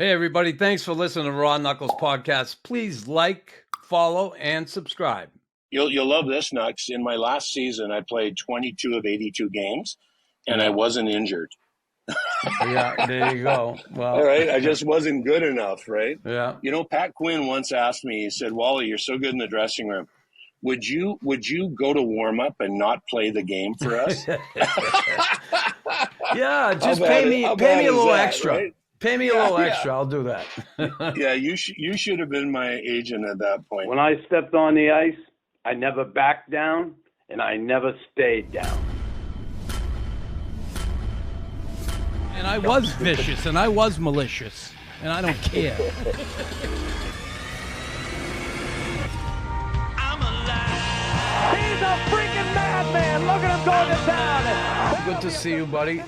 Hey, everybody. Thanks for listening to Raw Knuckles podcast. Please like, follow, and subscribe. You'll love this, Knux. In my last season, I played 22 of 82 games, and I wasn't injured. Yeah, there you go. Well, all right, I just wasn't good enough, right? Yeah. You know, Pat Quinn once asked me, he said, Wally, you're so good in the dressing room. Would you go to warm up and not play the game for us? Yeah, just pay me a little extra. Right? Pay me a little extra. I'll do that. Yeah, you should have been my agent at that point. When I stepped on the ice, I never backed down, and I never stayed down. And I was vicious, and I was malicious, and I don't care. I'm alive. He's a freaking madman. Look at him going to town. Good to see you, buddy.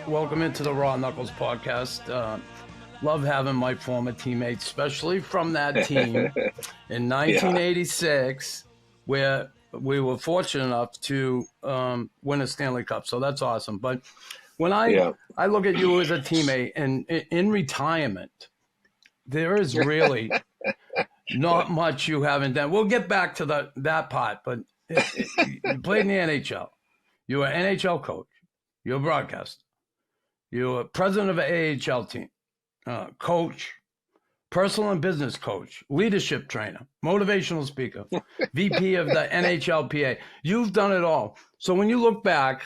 Welcome into the Raw Knuckles podcast. Love having my former teammates, especially from that team in 1986, where we were fortunate enough to win a Stanley Cup. So that's awesome. But when I look at you as a teammate and in retirement, there is really not much you haven't done. We'll get back to that part, but you played in the NHL. You were an NHL coach. You're a broadcaster. You're president of an AHL team, coach, personal and business coach, leadership trainer, motivational speaker, VP of the NHLPA. You've done it all. So when you look back,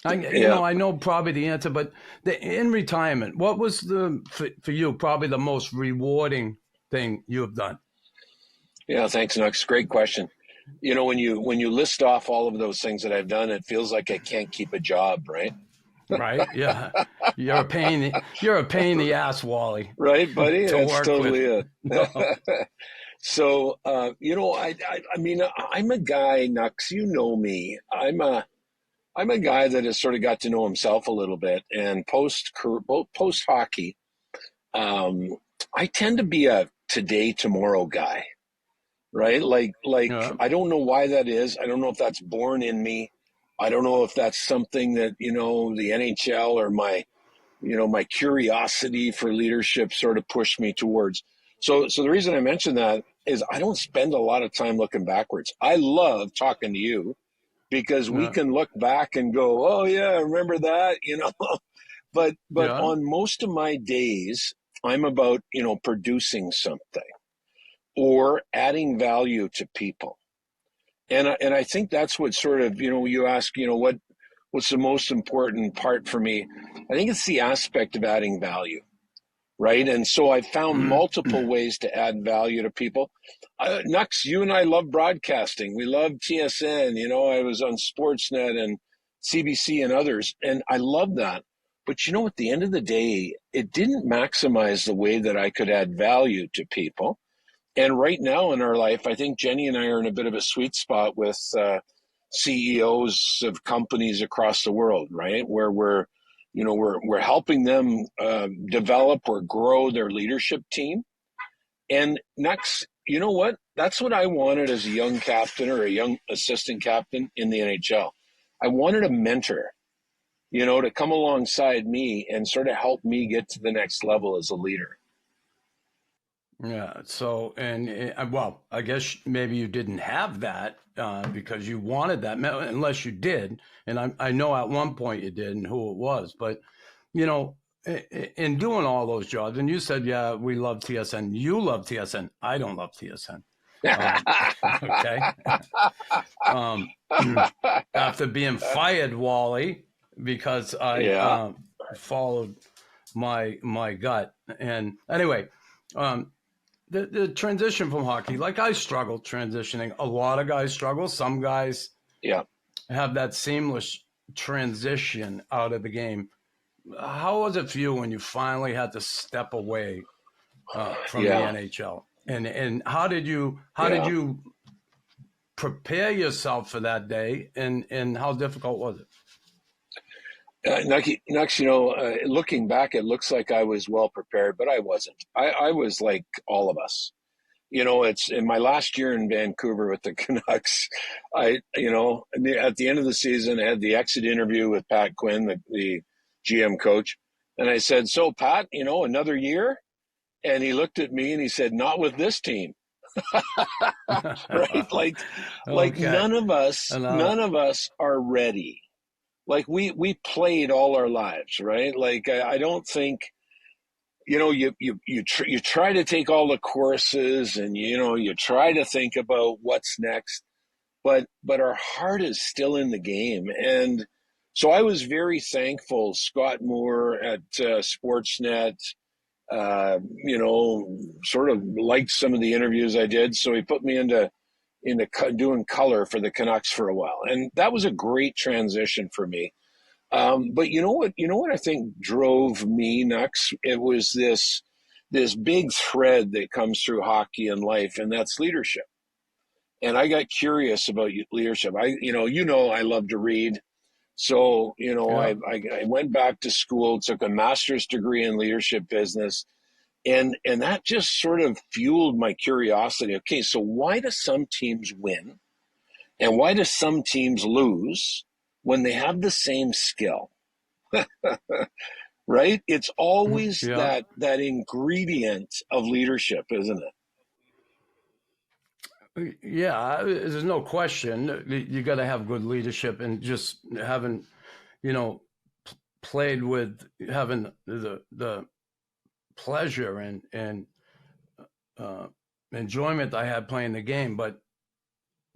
I know probably the answer, but in retirement, what was for you probably the most rewarding thing you have done? Yeah, thanks, Knux. Great question. You know, when you list off all of those things that I've done, it feels like I can't keep a job, right? Right. Yeah. You're a pain in the ass, Wally. Right, buddy? That's totally it. No. So, I mean, I'm a guy, Knux, you know me. I'm a guy that has sort of got to know himself a little bit, and post hockey, I tend to be a today, tomorrow guy, right? Like, I don't know why that is. I don't know if that's born in me. I don't know if that's something that, the NHL or my curiosity for leadership sort of pushed me towards. So the reason I mention that is I don't spend a lot of time looking backwards. I love talking to you because we can look back and go, oh yeah, remember that, but on most of my days, I'm about, producing something or adding value to people. And I think that's what sort of, you ask, what's the most important part for me? I think it's the aspect of adding value, right? And so I found multiple ways to add value to people. Knux, you and I love broadcasting. We love TSN. I was on Sportsnet and CBC and others, and I love that. But, at the end of the day, it didn't maximize the way that I could add value to people. And right now in our life, I think Jenny and I are in a bit of a sweet spot with CEOs of companies across the world, right? Where we're helping them develop or grow their leadership team. And next, you know what? That's what I wanted as a young captain or a young assistant captain in the NHL. I wanted a mentor, to come alongside me and sort of help me get to the next level as a leader. Yeah. So, well, I guess maybe you didn't have that because you wanted that, unless you did. And I know at one point you did and who it was. But, in doing all those jobs, and you said, yeah, we love TSN. You love TSN. I don't love TSN. Okay. After being fired, Wally, because I followed my gut. And anyway, the transition from hockey, like I struggled transitioning. A lot of guys struggle. Some guys have that seamless transition out of the game. How was it for you when you finally had to step away from the NHL? And how did you prepare yourself for that day? And how difficult was it? Knux, looking back, it looks like I was well prepared, but I wasn't. I was like all of us. It's in my last year in Vancouver with the Canucks. At the end of the season, I had the exit interview with Pat Quinn, the GM coach. And I said, so Pat, another year? And he looked at me and he said, not with this team. Right? Like Okay. none of us are ready. Like we played all our lives, right? Like I don't think, you try to take all the courses and, you try to think about what's next, but our heart is still in the game. And so I was very thankful. Scott Moore at Sportsnet, sort of liked some of the interviews I did. So he put me into doing color for the Canucks for a while. And that was a great transition for me. But you know what I think drove me, Knux? It was this big thread that comes through hockey and life, and that's leadership. And I got curious about leadership. I love to read. So, I went back to school, took a master's degree in leadership business, and that just sort of fueled my curiosity. Okay, so why do some teams win and why do some teams lose when they have the same skill? Right? It's always that ingredient of leadership, isn't it? Yeah, there's no question. You got to have good leadership, and just having, played with, having the pleasure and enjoyment I had playing the game, but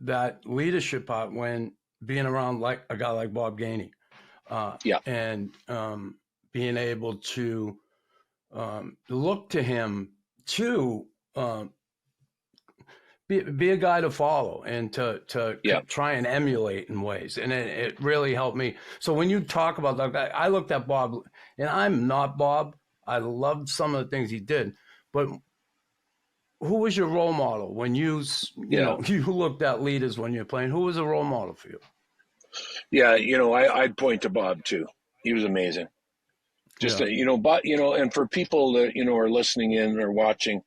that leadership part, when being around like a guy like Bob Gainey, and being able to look to him to be a guy to follow and to try and emulate in ways. And it really helped me. So when you talk about that, I looked at Bob, and I'm not Bob. I loved some of the things he did, but who was your role model when you looked at leaders when you're playing? Who was a role model for you? Yeah, I'd point to Bob too. He was amazing. Just, Bob, and for people that, are listening in or watching,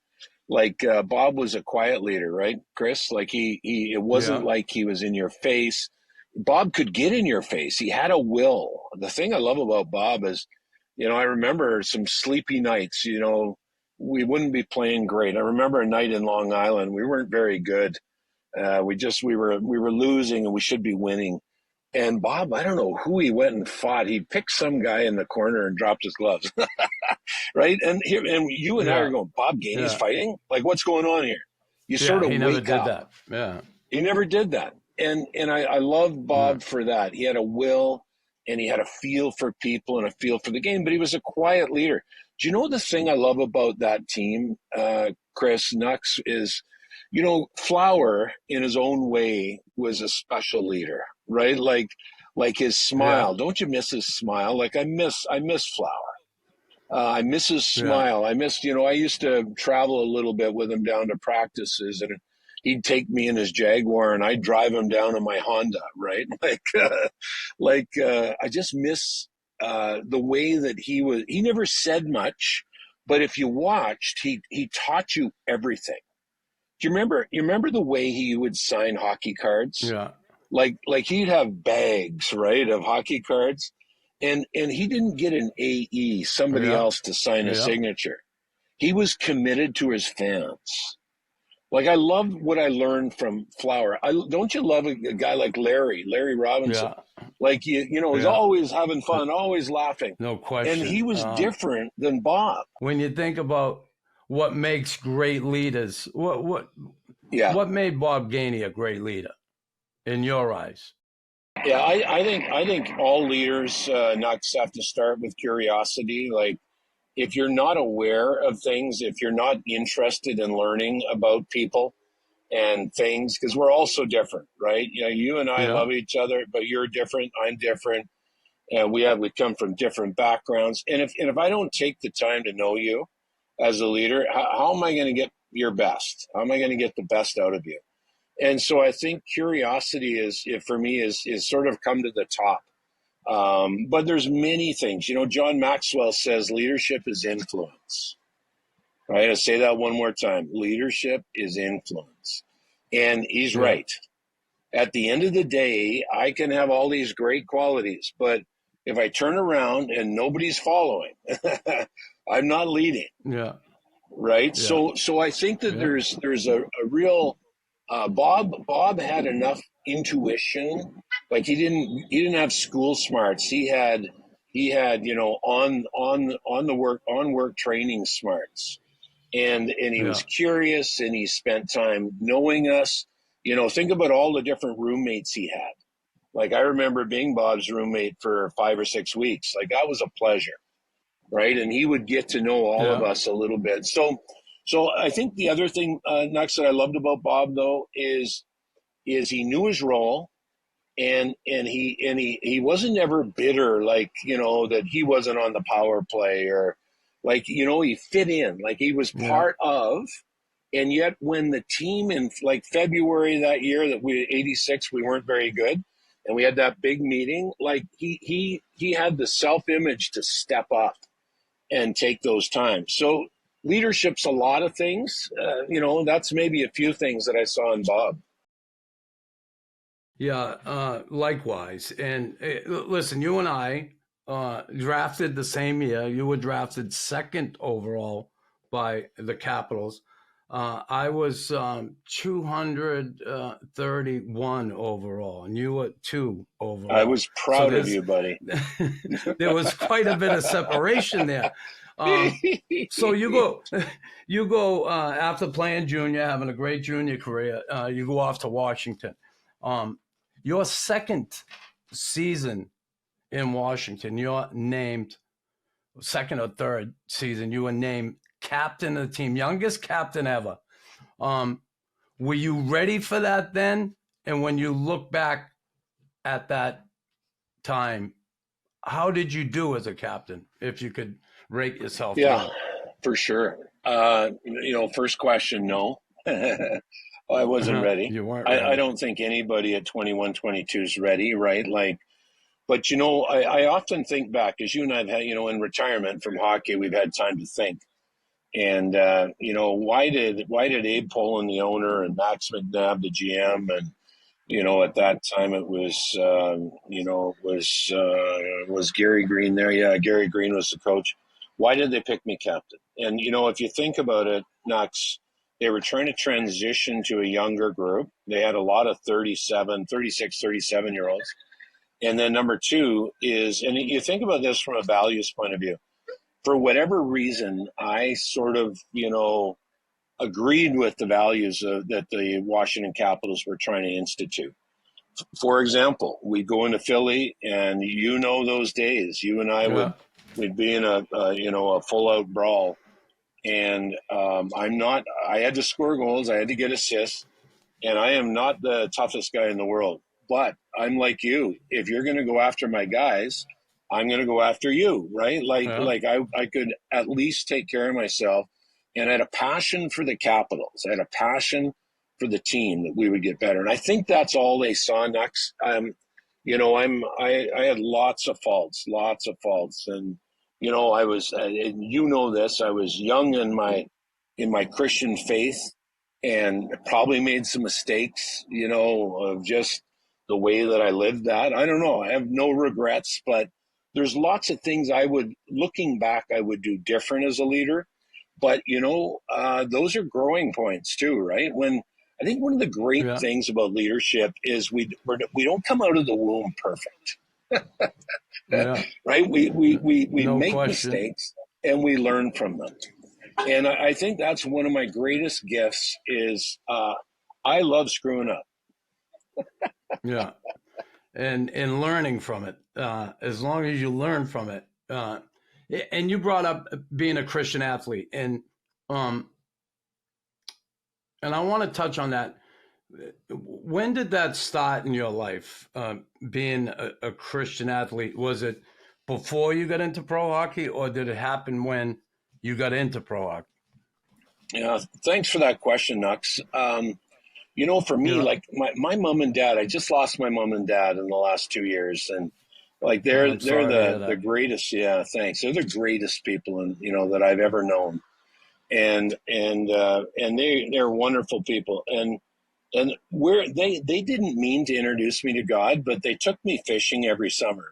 like Bob was a quiet leader, right, Chris? Like it wasn't like he was in your face. Bob could get in your face. He had a will. The thing I love about Bob is, I remember some sleepy nights, we wouldn't be playing great. I remember a night in Long Island, we weren't very good. We were losing and we should be winning. And Bob, I don't know who he went and fought. He picked some guy in the corner and dropped his gloves. Right? And you and I are going, Bob Gainey's fighting? Like, what's going on here? You sort of he never did that. Yeah. He never did that. And I love Bob for that. He had a will and he had a feel for people and a feel for the game, but he was a quiet leader. Do you know the thing I love about that team, Chris, Knux, is, Flower in his own way was a special leader, right? Like his smile. Yeah. Don't you miss his smile? Like I miss Flower. I miss his smile. I miss, I used to travel a little bit with him down to practices, and he'd take me in his Jaguar and I'd drive him down in my Honda, right? I just miss the way that he never said much, but if you watched, he taught you everything. Do you remember the way he would sign hockey cards? Yeah. Like he'd have bags, right, of hockey cards. And he didn't get an AE, somebody else, to sign his signature. He was committed to his fans. Like, I love what I learned from Flower. Don't you love a guy like Larry Robinson? Yeah. Like, he's always having fun, always laughing. No question. And he was different than Bob. When you think about what makes great leaders, what made Bob Gainey a great leader in your eyes? Yeah, I think all leaders not have to start with curiosity. Like, if you're not aware of things, if you're not interested in learning about people and things, because we're all so different, right? You and I love each other, but you're different, I'm different, and we come from different backgrounds. And if I don't take the time to know you as a leader, how am I going to get your best? How am I going to get the best out of you? And so I think curiosity is sort of come to the top. But there's many things. John Maxwell says leadership is influence. Right? I'll say that one more time. Leadership is influence. And he's right. At the end of the day, I can have all these great qualities, but if I turn around and nobody's following, I'm not leading. Yeah. Right. Yeah. So I think that there's a real, Bob had enough intuition. Like he didn't have school smarts. He had, on work training smarts. And he was Yeah. curious, and he spent time knowing us. Think about all the different roommates he had. Like I remember being Bob's roommate for 5 or 6 weeks. Like that was a pleasure, right? And he would get to know all of Yeah. us a little bit. So I think the other thing, Nux, that I loved about Bob though is he knew his role, and he wasn't ever bitter, like that he wasn't on the power play, or like he fit in, like he was Yeah. part of. And yet when the team in like February that year, that we 86, we weren't very good, and we had that big meeting, like he had the self-image to step up and take those times. So leadership's a lot of things. That's maybe a few things that I saw in Bob. Yeah, likewise. And listen, you and I drafted the same year. You were drafted second overall by the Capitals. I was 231 overall, and you were 2 overall. I was proud of you, buddy. There was quite a bit of separation there. So you go after playing junior, having a great junior career. You go off to Washington. Your second season in Washington, you're named second or third season. You were named captain of the team, youngest captain ever. Were you ready for that then? And when you look back at that time, how did you do as a captain? If you could rate yourself. Yeah, for sure. First question, no. I wasn't ready. You weren't ready. I don't think anybody at 21, 22 is ready, right? Like, but I often think back, as you and I've had, in retirement from hockey, we've had time to think. And why did Abe Poland, the owner, and Max McNabb, the GM, and at that time it was Gary Green there. Yeah, Gary Green was the coach. Why did they pick me captain? And if you think about it, Nux, they were trying to transition to a younger group. They had a lot of 37-year-olds. And then number two is, and you think about this from a values point of view, for whatever reason, I sort of, agreed with the values that the Washington Capitals were trying to institute. For example, we'd go into Philly, and those days, you and I would be in a full-out brawl. And I had to score goals, I had to get assists, and I am not the toughest guy in the world. But I'm like you. If you're going to go after my guys, I'm going to go after you, right? Like I could at least take care of myself. And I had a passion for the Capitals. I had a passion for the team, that we would get better. And I think that's all they saw, Nux. I had lots of faults. And, I was, and this, I was young in my Christian faith, and probably made some mistakes, of just the way that I lived that. I don't know. I have no regrets, but there's lots of things looking back, I would do different as a leader. But, those are growing points too, right? I think one of the great things about leadership is we don't come out of the womb perfect. Right? We No make question. mistakes, and we learn from them. And I think that's one of my greatest gifts is I love screwing up. Yeah. And learning from it, as long as you learn from it. And you brought up being a Christian athlete, and I want to touch on that. When did that start in your life, being a Christian athlete? Was it before you got into pro hockey, or did it happen when you got into pro hockey? Yeah, thanks for that question, Nux. For me, like my mom and dad, I just lost my mom and dad in the last 2 years, and like they're the greatest. Yeah, thanks. They're the greatest people that I've ever known, and they're wonderful people, and they didn't mean to introduce me to God, but they took me fishing every summer.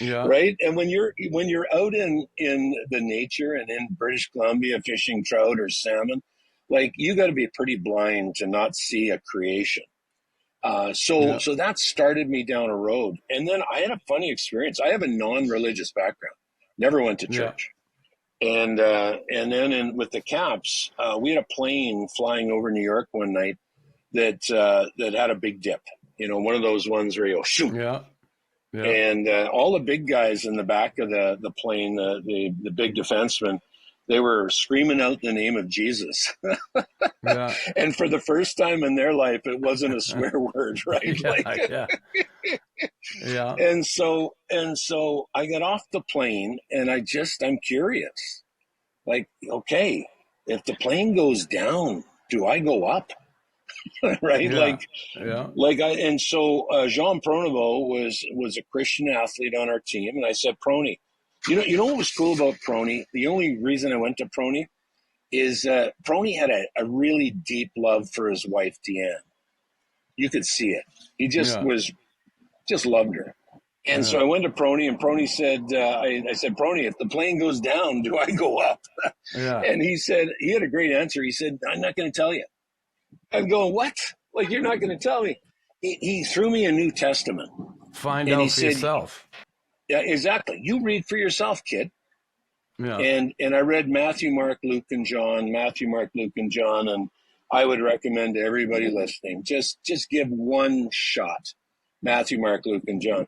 Yeah. Right. And when you're out in the nature and in British Columbia fishing trout or salmon, like you got to be pretty blind to not see a creation. So that started me down a road. And then I had a funny experience. I have a non-religious background, never went to church. And then with the Caps, we had a plane flying over New York one night that had a big dip, one of those ones where you go, shoot. Yeah. And all the big guys in the back of the plane, the big defensemen, they were screaming out the name of Jesus. Yeah. And for the first time in their life, it wasn't a swear word, right? Yeah. And so I got off the plane and I'm curious. Like, okay, if the plane goes down, do I go up? Right? Yeah. So Jean Pronovo was a Christian athlete on our team. And I said, Prony, you know what was cool about Prony? The only reason I went to Prony is Prony had a really deep love for his wife, Deanne. You could see it. He just loved her. And so I went to Prony, and Prony said, I said, Prony, if the plane goes down, do I go up? Yeah. And he had a great answer. He said, I'm not going to tell you. I'm going, what? Like, you're not going to tell me? He threw me a New Testament. Find out for yourself. Yeah, exactly. You read for yourself, kid. Yeah. And I read Matthew, Mark, Luke, and John, and I would recommend to everybody listening, just give one shot, Matthew, Mark, Luke, and John.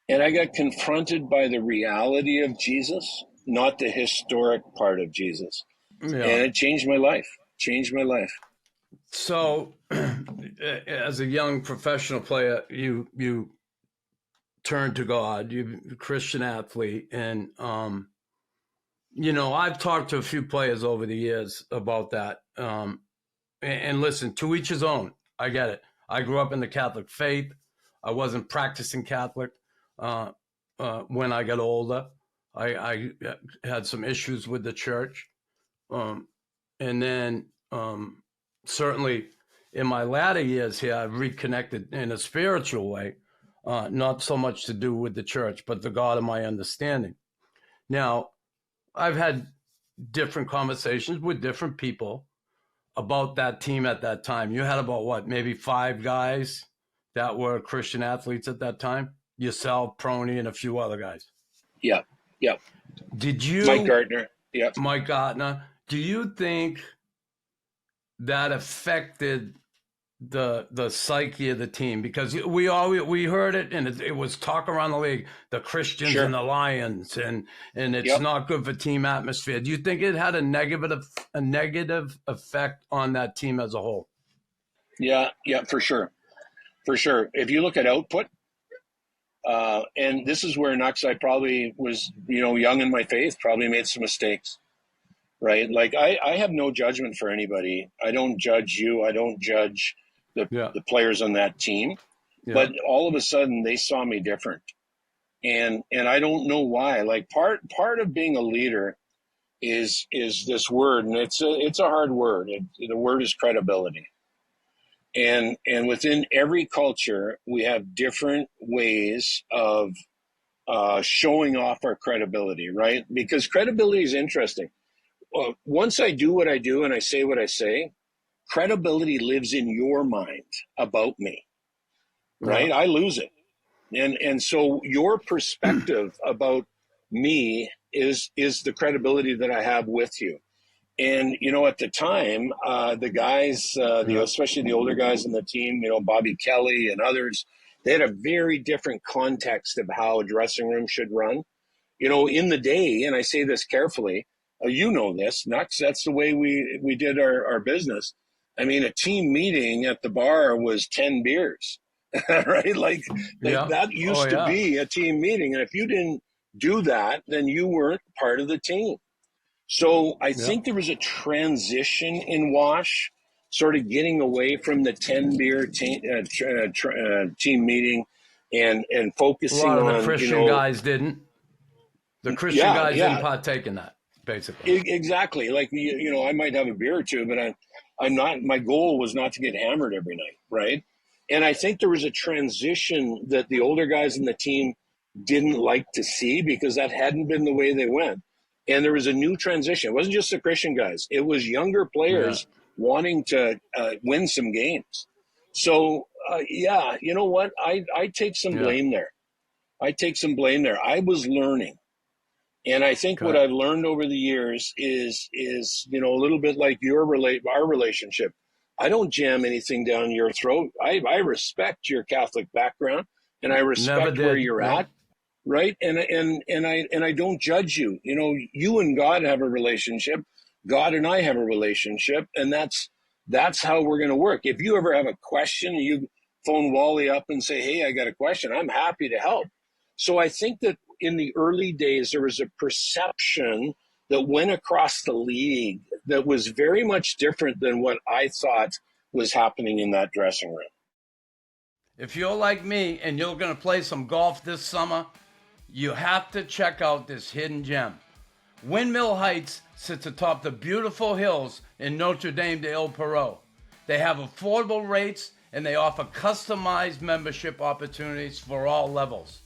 And I got confronted by the reality of Jesus, not the historic part of Jesus. Yeah. And it changed my life. So as a young professional player, you turned to God, you're a Christian athlete. And, I've talked to a few players over the years about that. And listen, to each his own. I get it. I grew up in the Catholic faith. I wasn't practicing Catholic. When I got older, I had some issues with the church. And then certainly in my latter years here, I've reconnected in a spiritual way, not so much to do with the church, but the God of my understanding. Now, I've had different conversations with different people about that team at that time. You had about maybe 5 guys that were Christian athletes at that time? Yourself, Prony, and a few other guys. Yeah. Did you, Mike Gardner? Yeah. Mike Gardner. Do you think that affected the psyche of the team? Because we heard it, and it was talk around the league, the Christians and the Lions, and it's not good for team atmosphere. Do you think it had a negative effect on that team as a whole? Yeah, for sure. If you look at output, and this is where RawKnux, I probably was, young in my faith, probably made some mistakes, right? Like I have no judgment for anybody. I don't judge you. I don't judge the players on that team, but all of a sudden they saw me different. And I don't know why. Like part of being a leader is this word, and it's a hard word. The word is credibility. And within every culture, we have different ways of showing off our credibility, right? Because credibility is interesting. Once I do what I do and I say what I say, credibility lives in your mind about me, right? I lose it. And so your perspective about me is the credibility that I have with you. And, at the time, the guys, especially the older guys in the team, Bobby Kelly and others, they had a very different context of how a dressing room should run. In the day, and I say this carefully, this, Knux, that's the way we did our business. I mean, a team meeting at the bar was 10 beers, right? Like that used to be a team meeting. And if you didn't do that, then you weren't part of the team. So I think there was a transition in Wash, sort of getting away from the 10-beer team meeting and focusing on, a lot of the Christian guys didn't. The Christian guys didn't partake in that, basically. Exactly. Like, I might have a beer or two, but I'm not. My goal was not to get hammered every night, right? And I think there was a transition that the older guys in the team didn't like to see, because that hadn't been the way they went. And there was a new transition. It wasn't just the Christian guys. It was younger players wanting to win some games. So, you know what? I take some blame there. I take some blame there. I was learning. And I think what I've learned over the years is a little bit like our relationship. I don't jam anything down your throat. I respect your Catholic background, and I respect where you're at, right? And I don't judge you. You and God have a relationship. God and I have a relationship, and that's how we're going to work. If you ever have a question, you phone Wally up and say, "Hey, I got a question." I'm happy to help. So I think that in the early days, there was a perception that went across the league that was very much different than what I thought was happening in that dressing room. If you're like me and you're going to play some golf this summer, you have to check out this hidden gem. Windmill Heights sits atop the beautiful hills in Notre Dame de El Perot. They have affordable rates and they offer customized membership opportunities for all levels.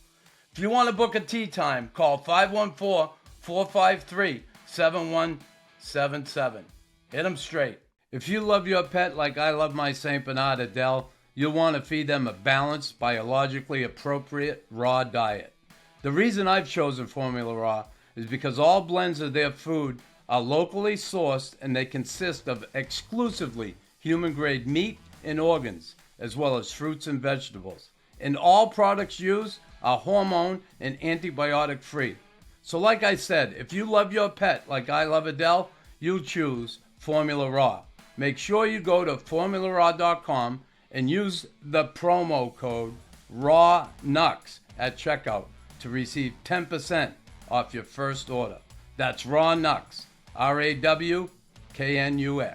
If you want to book a tee time, call 514-453-7177. Hit them straight. If you love your pet like I love my St. Bernard Adele, you'll want to feed them a balanced, biologically appropriate raw diet. The reason I've chosen Formula Raw is because all blends of their food are locally sourced and they consist of exclusively human-grade meat and organs, as well as fruits and vegetables. And all products used are hormone and antibiotic free. So like I said, if you love your pet like I love Adele, you'll choose Formula Raw. Make sure you go to formularaw.com and use the promo code RawKnux at checkout to receive 10% off your first order. That's RawKnux, RawKnux.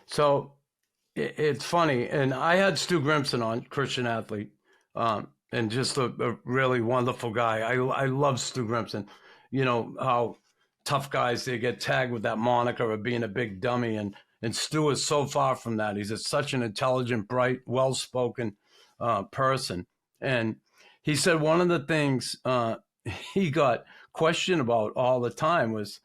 So it's funny, and I had Stu Grimson on, Christian athlete, and just a really wonderful guy. I love Stu Grimson. You know how tough guys, they get tagged with that moniker of being a big dummy, and Stu is so far from that. He's such an intelligent, bright, well-spoken person. And he said one of the things he got questioned about all the time was,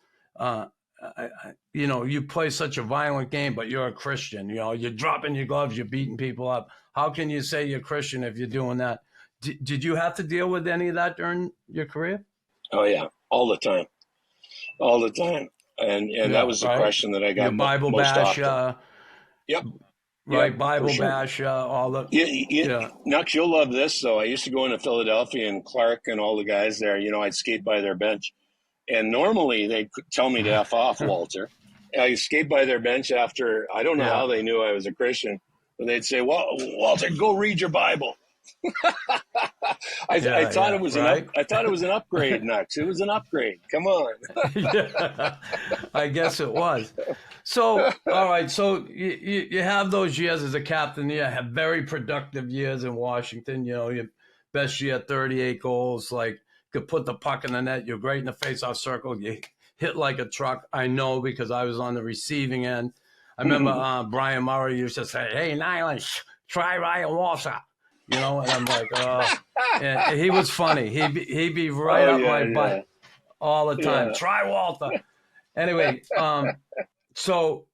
you play such a violent game, but you're a Christian. You're dropping your gloves, you're beating people up. How can you say you're Christian if you're doing that? Did you have to deal with any of that during your career? Oh, yeah, all the time. All the time. And that was the question that I got your Bible most bash, often. Yep. Right, yep, Bible sure. bash, all the... Knux, you'll love this, though. I used to go into Philadelphia, and Clark and all the guys there, I'd skate by their bench. And normally they'd tell me to F off, Walter. I skate by their bench after, I don't know how they knew I was a Christian, but they'd say, "Well, Walter, go read your Bible." I thought it was I thought it was an upgrade, Knux. It was an upgrade. Come on. I guess it was. So, all right. So you have those years as a captain. You have very productive years in Washington. Your best year, 38 goals. Like, could put the puck in the net. You're great in the face-off circle. You hit like a truck. I know because I was on the receiving end. I remember Brian Murray used to say, "Hey, Nyland, try Ryan Walter." And I'm like, and he was funny. He'd be right up my butt all the time. Yeah. Try Walter. Anyway, so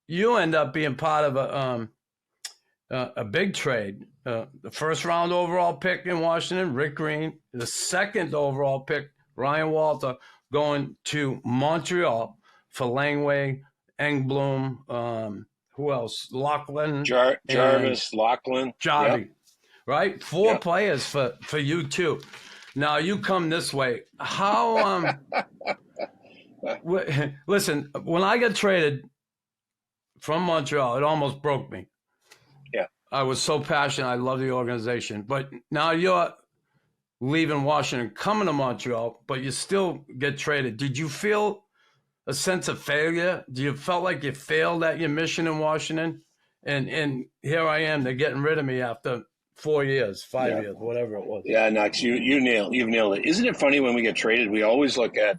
you end up being part of a big trade. The first round overall pick in Washington, Rick Green. The second overall pick, Ryan Walter, going to Montreal for Langway, Engblom, who else? Lachlan. Jarvis, Lachlan. Jarvis. Yep. Right? Four players for you, too. Now, you come this way. How, listen, when I got traded from Montreal, it almost broke me. Yeah. I was so passionate. I love the organization. But now you're leaving Washington, coming to Montreal, but you still get traded. Did you feel a sense of failure? Do you felt like you failed at your mission in Washington? And here I am. They're getting rid of me after 4 years, 5 years, whatever it was. Yeah, Knux, you've nailed it. Isn't it funny when we get traded, we always look at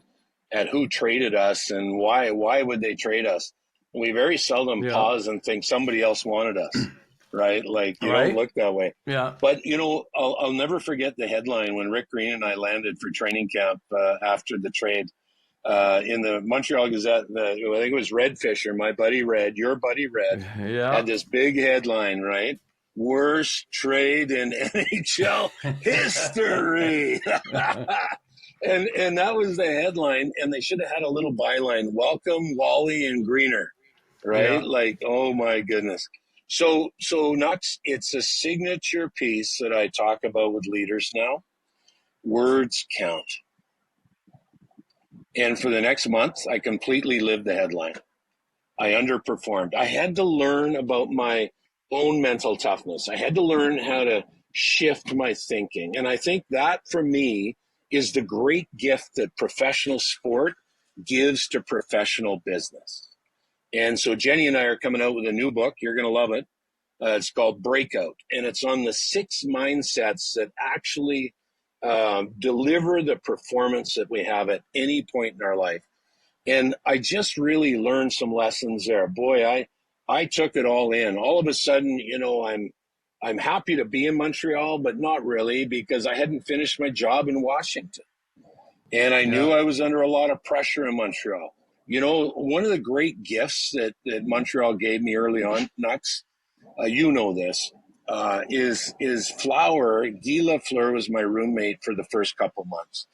who traded us and why would they trade us? We very seldom pause and think somebody else wanted us. right? Like you Right. don't look that way. Yeah. But you know, I'll never forget the headline when Rick Green and I landed for training camp after the trade in the Montreal Gazette. I think it was Red Fisher, my buddy Red, your buddy Red, Yeah. had this big headline, right? Worst trade in NHL history. And that was the headline, and they should have had a little byline: "Welcome, Wally and Greener," right? Yeah. Like, oh my goodness. So Knux, it's a signature piece that I talk about with leaders now. Words count. And for the next month, I completely lived the headline. I underperformed. I had to learn about my own mental toughness. I had to learn how to shift my thinking. And I think that for me is the great gift that professional sport gives to professional business. And so Jenny and I are coming out with a new book. You're going to love it. It's called Breakout. And it's on the 6 mindsets that actually deliver the performance that we have at any point in our life. And I just really learned some lessons there. Boy, I took it all in. All of a sudden, you know, I'm happy to be in Montreal, but not really, because I hadn't finished my job in Washington. And I knew I was under a lot of pressure in Montreal. You know, one of the great gifts that Montreal gave me early on, Knux, you know this, is Flower. Guy Lafleur was my roommate for the first couple months.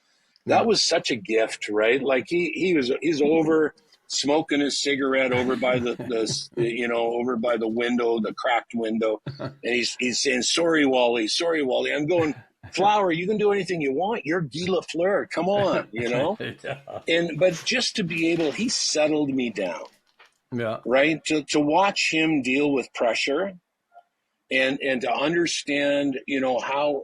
That was such a gift, right? Like he's over smoking his cigarette over by the over by the window, the cracked window, and he's saying, "Sorry, Wally, sorry, Wally." I'm going, "Flower, you can do anything you want. You're Guy Lafleur. Come on, you know." But just to be able, he settled me down. Yeah. Right. To watch him deal with pressure, and to understand, you know, how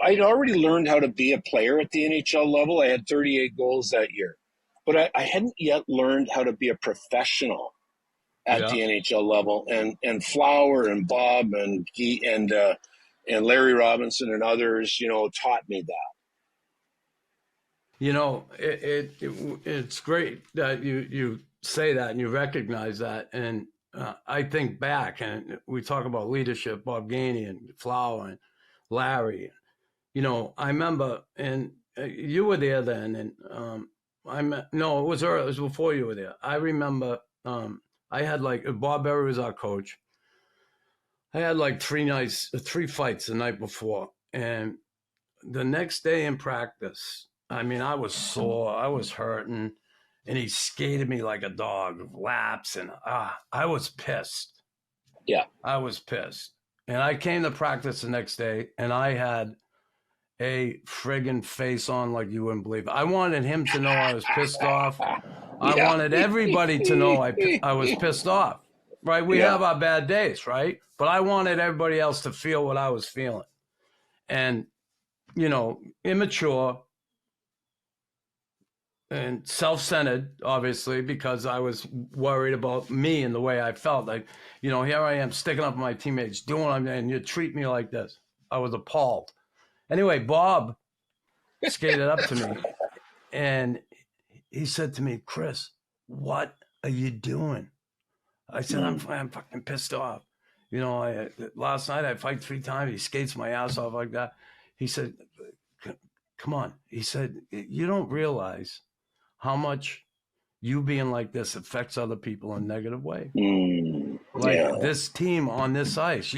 I'd already learned how to be a player at the NHL level. I had 38 goals that year, but I hadn't yet learned how to be a professional at the NHL level. And Flower and Bob and Guy and Larry Robinson and others, you know, taught me that. You know, it's great that you say that and you recognize that. And I think back, and we talk about leadership, Bob Gainey and Flower and Larry. You know, I remember, and you were there then, and it was early, it was before you were there. I remember I had Bob Berry was our coach. I had like 3 fights the night before, and the next day in practice, I mean, I was sore, I was hurting, and he skated me like a dog, laps, and I was pissed. Yeah. I was pissed. And I came to practice the next day, and I had a friggin' face on like you wouldn't believe. I wanted him to know I was pissed off. I wanted everybody to know I was pissed off, right? We have our bad days, right? But I wanted everybody else to feel what I was feeling. And, you know, immature and self-centered, obviously, because I was worried about me and the way I felt. Like, you know, here I am sticking up for my teammates, doing what I'm, and you treat me like this. I was appalled. Anyway, Bob skated up to me, and he said to me, "Chris, what are you doing?" I said, I'm fucking pissed off. You know, last night I fight 3 times. He skates my ass off like that. He said, "Come on." He said, "You don't realize how much you being like this affects other people in a negative way. This team on this ice,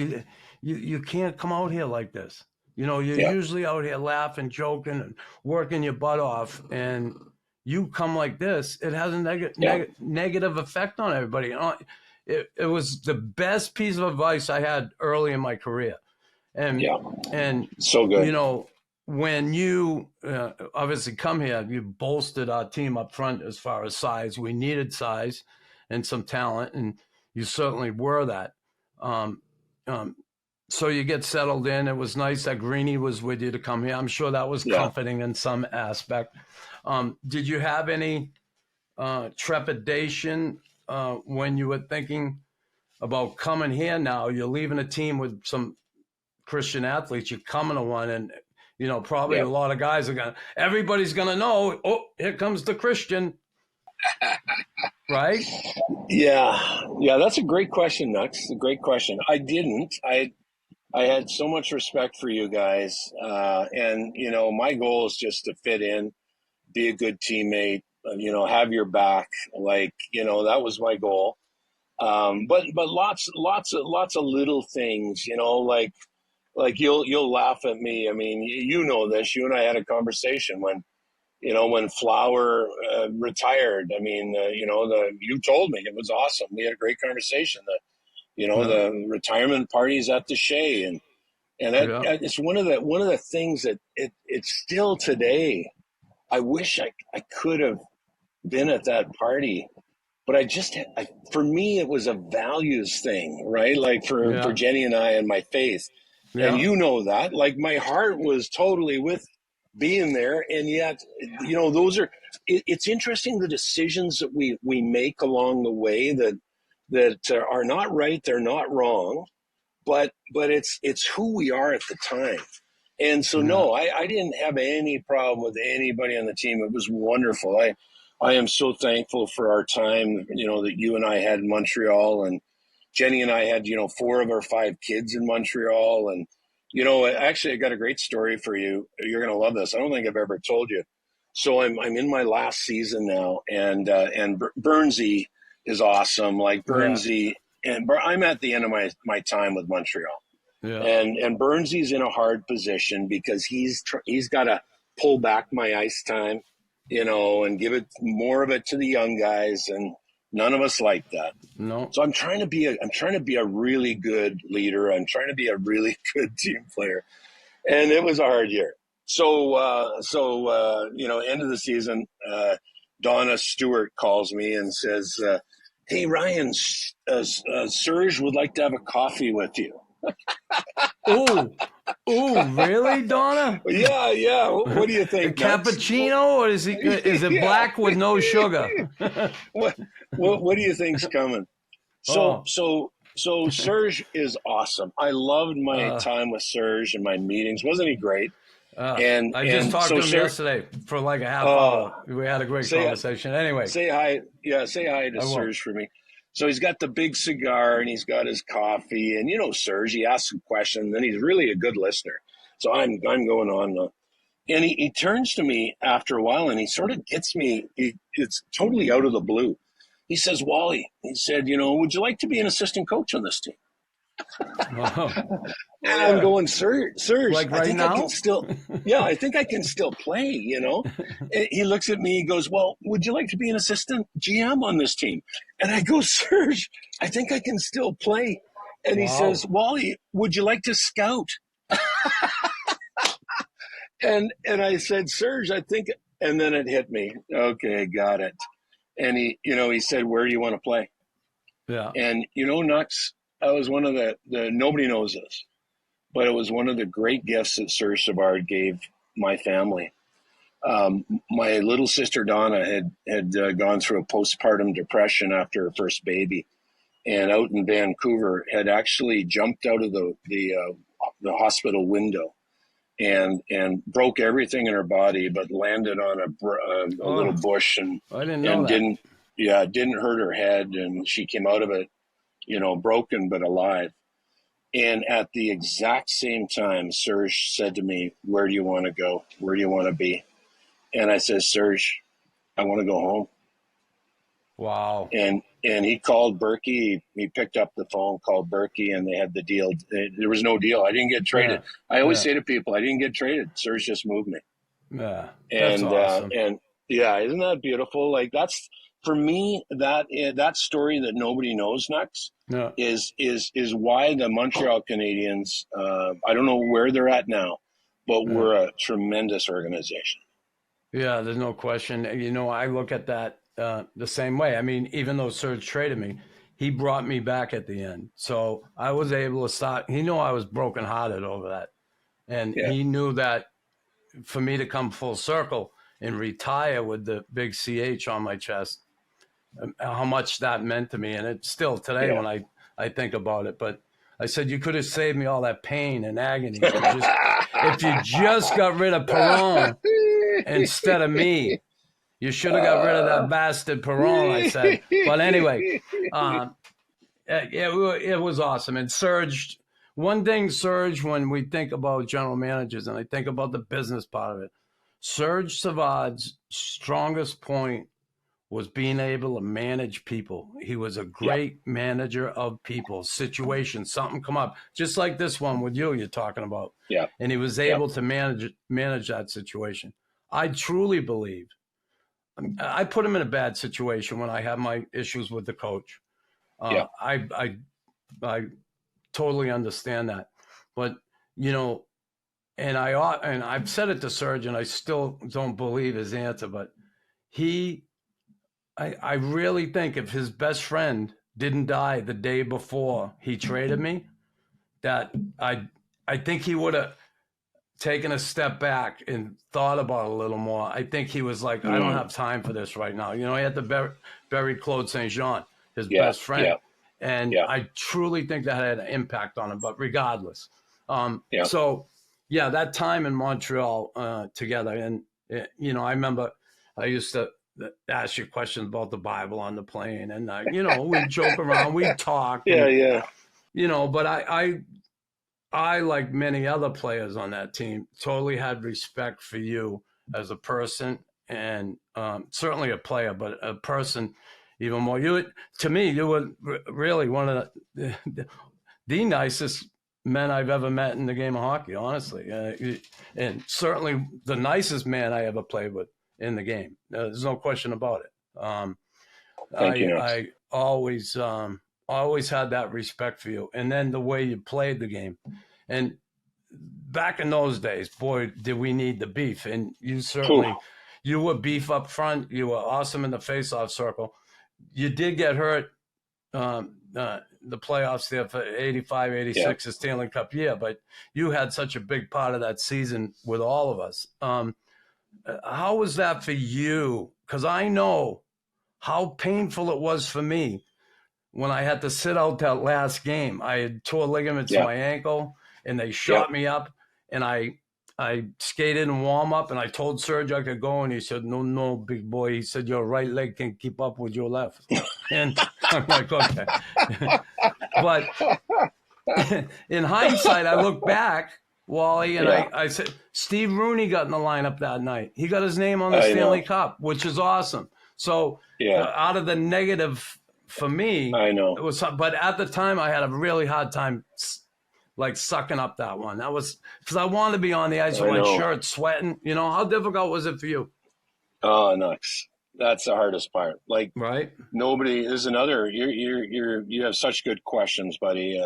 you can't come out here like this. You know, you're usually out here laughing, joking, and working your butt off, and you come like this, it has a negative effect on everybody." It was the best piece of advice I had early in my career. And so good. You know, when you obviously come here, you bolstered our team up front as far as size. We needed size and some talent, and you certainly were that. So you get settled in. It was nice that Greeny was with you to come here. I'm sure that was comforting in some aspect. Did you have any trepidation when you were thinking about coming here now? You're leaving a team with some Christian athletes. You're coming to one, and you know, probably a lot of guys are everybody's going to know, oh, here comes the Christian. right? Yeah, that's a great question, Nux. A great question. I didn't. I had so much respect for you guys, and my goal is just to fit in, be a good teammate, have your back. Like, that was my goal. But lots of little things, like you'll laugh at me. I mean, you know this. You and I had a conversation when Flower retired. I mean, you told me it was awesome. We had a great conversation. The retirement parties at the Shea, and it's one of the things that it's still today. I wish I could have been at that party, but for me, it was a values thing, right? Like for Jenny and I and my faith. Yeah. And that, like, my heart was totally with being there. And yet, it's interesting, the decisions that we make along the way that are not right. They're not wrong, but it's who we are at the time. And so, no, I didn't have any problem with anybody on the team. It was wonderful. I am so thankful for our time, that you and I had in Montreal, and Jenny and I had, 4 of our 5 kids in Montreal. And, actually, I got a great story for you. You're going to love this. I don't think I've ever told you. So I'm in my last season now, and Burnsy is awesome. Like, Burnsy, and I'm at the end of my time with Montreal. Yeah. And Burnsy's in a hard position because he's got to pull back my ice time, and give it more of it to the young guys, and none of us like that. No. So I'm trying to be a really good leader. I'm trying to be a really good team player, and it was a hard year. So end of the season, Donna Stewart calls me and says, "Hey Ryan, Serge would like to have a coffee with you." Oh, really, Donna? Yeah. What do you A think? cappuccino, or is it black with no sugar? What do you think's coming? So Serge is awesome. I loved my time with Serge and my meetings. Wasn't he great? I just talked to him yesterday for like a half hour. We had a great conversation. Anyway, say hi. Yeah, say hi to Serge for me. So he's got the big cigar and he's got his coffee, and Serge, he asks a question, and he's really a good listener. So I'm going on, and he turns to me after a while, and he sort of gets me. It's totally out of the blue. He says, "Wally," he said, "would you like to be an assistant coach on this team?" And I'm going, Serge, like I right think now? I think I can still play, And he looks at me, he goes, "Well, would you like to be an assistant GM on this team?" And I go, "Serge, I think I can still play." And he says, "Wally, would you like to scout?" and I said, "Serge, I think," and then it hit me. Okay, got it. And he said, "Where do you want to play?" Yeah. And Nux, I was one of the nobody knows this, but it was one of the great gifts that Serge Savard gave my family. My little sister Donna had gone through a postpartum depression after her first baby, and out in Vancouver had actually jumped out of the hospital window and broke everything in her body, but landed on a little bush, and I didn't know that. didn't hurt her head, and she came out of it, broken but alive. And at the exact same time, Serge said to me, "Where do you want to go? Where do you want to be?" And I said, "Serge, I want to go home." Wow. And he called Berkey. He picked up the phone, called Berkey, and they had the deal. There was no deal. I didn't get traded. I always say to people, I didn't get traded. Serge just moved me. Yeah, that's and awesome. And yeah, isn't that beautiful? Like, that's, for me, that story that nobody knows, Nux, is why the Montreal Canadiens, I don't know where they're at now, but we're a tremendous organization. Yeah, there's no question. I look at that the same way. I mean, even though Serge traded me, he brought me back at the end. So I was able to start. He knew I was brokenhearted over that. And he knew that for me to come full circle and retire with the big CH on my chest, how much that meant to me. And it's still today when I think about it. But I said, you could have saved me all that pain and agony if you just got rid of Perron instead of me. You should have got rid of that bastard Perron, I said. But anyway, it was awesome. And Serge, one thing, Serge, when we think about general managers, and I think about the business part of it, Serge Savard's strongest point was being able to manage people. He was a great manager of people, situations, something come up, just like this one with you're talking about. Yeah. And he was able to manage that situation. I truly believe, I put him in a bad situation when I had my issues with the coach. I totally understand that. But, you know, and I've said it to Serge, and I still don't believe his answer, but I really think if his best friend didn't die the day before he traded me, that I think he would have taken a step back and thought about it a little more. I think he was like, I don't have time for this right now. You know, he had to bury Claude St. Jean, his best friend. Yeah. And I truly think that had an impact on him, but regardless. So, that time in Montreal together. And, you know, I remember I used to ask you questions about the Bible on the plane. And, you know, we'd joke around, we'd talk. You know, but I, like many other players on that team, totally had respect for you as a person and certainly a player, but a person even more. To me, you were really one of the nicest men I've ever met in the game of hockey, honestly. And certainly the nicest man I ever played with in the game. There's no question about it. Thank you. I always had that respect for you. And then the way you played the game. And back in those days, boy, did we need the beef. And you certainly, you were beef up front. You were awesome in the faceoff circle. You did get hurt the playoffs there for 85, 86, the Stanley Cup year, but you had such a big part of that season with all of us. How was that for you? Because I know how painful it was for me when I had to sit out that last game. I had tore ligaments in my ankle, and they shot me up, and I skated in warm up, and I told Serge I could go, and he said, no, big boy. He said, your right leg can keep up with your left. And I'm like, okay. But in hindsight, I look back, Wally, and I said, Steve Rooney got in the lineup that night. He got his name on the Stanley Cup, which is awesome. So out of the negative for me, I know. It was, but at the time, I had a really hard time like sucking up that one. That was because I wanted to be on the ice with my shirt sweating. You know, how difficult was it for you? Oh, Knux. That's the hardest part. Like, right? Nobody. There's another. You have such good questions, buddy.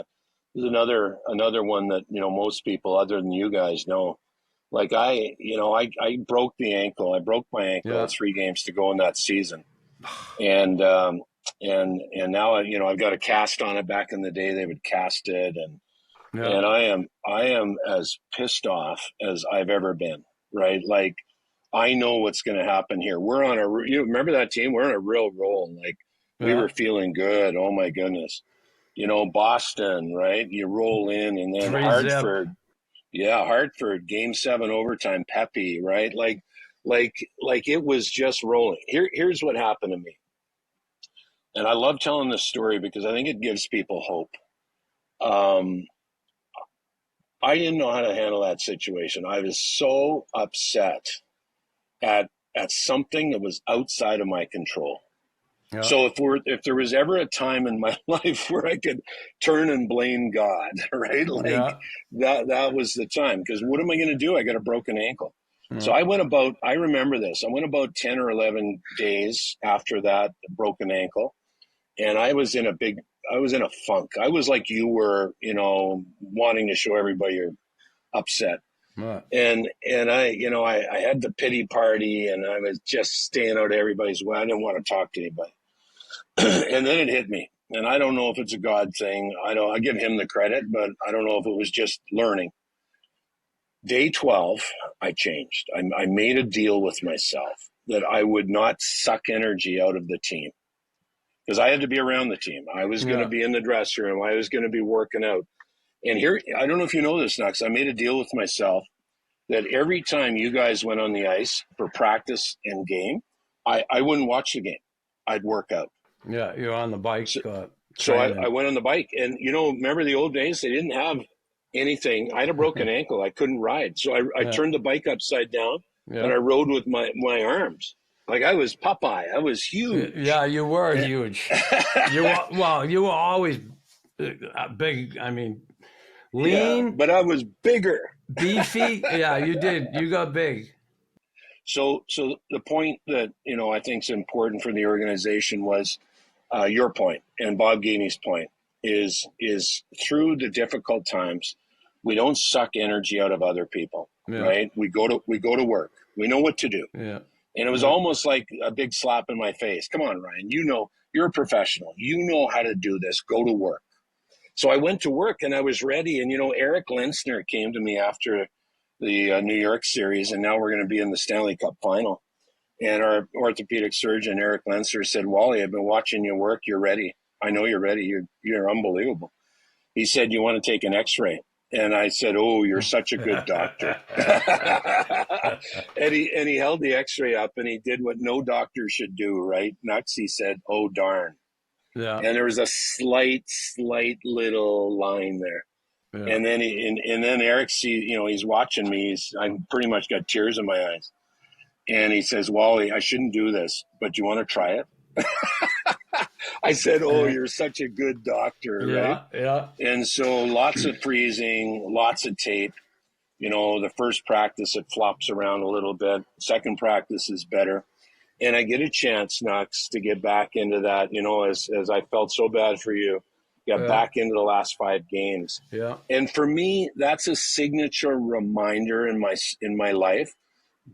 There's another one that most people other than you guys know. Like I broke the ankle. I broke my ankle at 3 games to go in that season, and now I've got a cast on it. Back in the day, they would cast it, and I am as pissed off as I've ever been. Right, like. I know what's going to happen here. We're on you remember that team? We're on a real roll. Like we were feeling good. Oh my goodness. Boston, right? You roll in and then Hartford. Hartford, game 7 overtime, Pepe, right? Like it was just rolling. Here's what happened to me. And I love telling this story because I think it gives people hope. I didn't know how to handle that situation. I was so upset at something that was outside of my control. Yeah. So if there was ever a time in my life where I could turn and blame God, right? Like that was the time, because what am I going to do? I got a broken ankle. So I remember this. I went about 10 or 11 days after that broken ankle, and I was in a funk. I was like you were, wanting to show everybody you're upset. Right. And I had the pity party, and I was just staying out of everybody's way. I didn't want to talk to anybody. And then it hit me. And I don't know if it's a God thing. I give him the credit, but I don't know if it was just learning. Day 12, I changed. I made a deal with myself that I would not suck energy out of the team, because I had to be around the team. I was going to be in the dressing room. I was going to be working out. And here, I don't know if you know this, Knux, I made a deal with myself that every time you guys went on the ice for practice and game, I wouldn't watch the game. I'd work out. Yeah, you're on the bike. So I went on the bike, and remember the old days? They didn't have anything. I had a broken ankle. I couldn't ride, so I turned the bike upside down, and I rode with my arms. Like I was Popeye. I was huge. Yeah, you were huge. You were always big. I mean, lean, but I was bigger, beefy. Yeah, you did. You got big. So the point that I think is important for the organization was your point and Bob Gainey's point is through the difficult times, we don't suck energy out of other people, right? We go to work. We know what to do. Yeah. And it was almost like a big slap in my face. Come on, Ryan, you're a professional. You know how to do this. Go to work. So I went to work and I was ready. And, Eric Lensner came to me after the New York series, and now we're going to be in the Stanley Cup final. And our orthopedic surgeon, Eric Lensner, said, Wally, I've been watching you work. You're ready. I know you're ready. You're unbelievable. He said, you want to take an x-ray? And I said, oh, you're such a good doctor. and he held the x-ray up and he did what no doctor should do, right? Knux, he said, oh, darn. Yeah. And there was a slight little line there. Yeah. And then then Eric he's watching me. I pretty much got tears in my eyes. And he says, Wally, I shouldn't do this, but you want to try it? I said, oh, you're such a good doctor, right? Yeah. And so lots of freezing, lots of tape. The first practice, it flops around a little bit. Second practice is better. And I get a chance, Knux, to get back into that, as I felt so bad for you, back into the last 5 games. Yeah. And for me, that's a signature reminder in my life.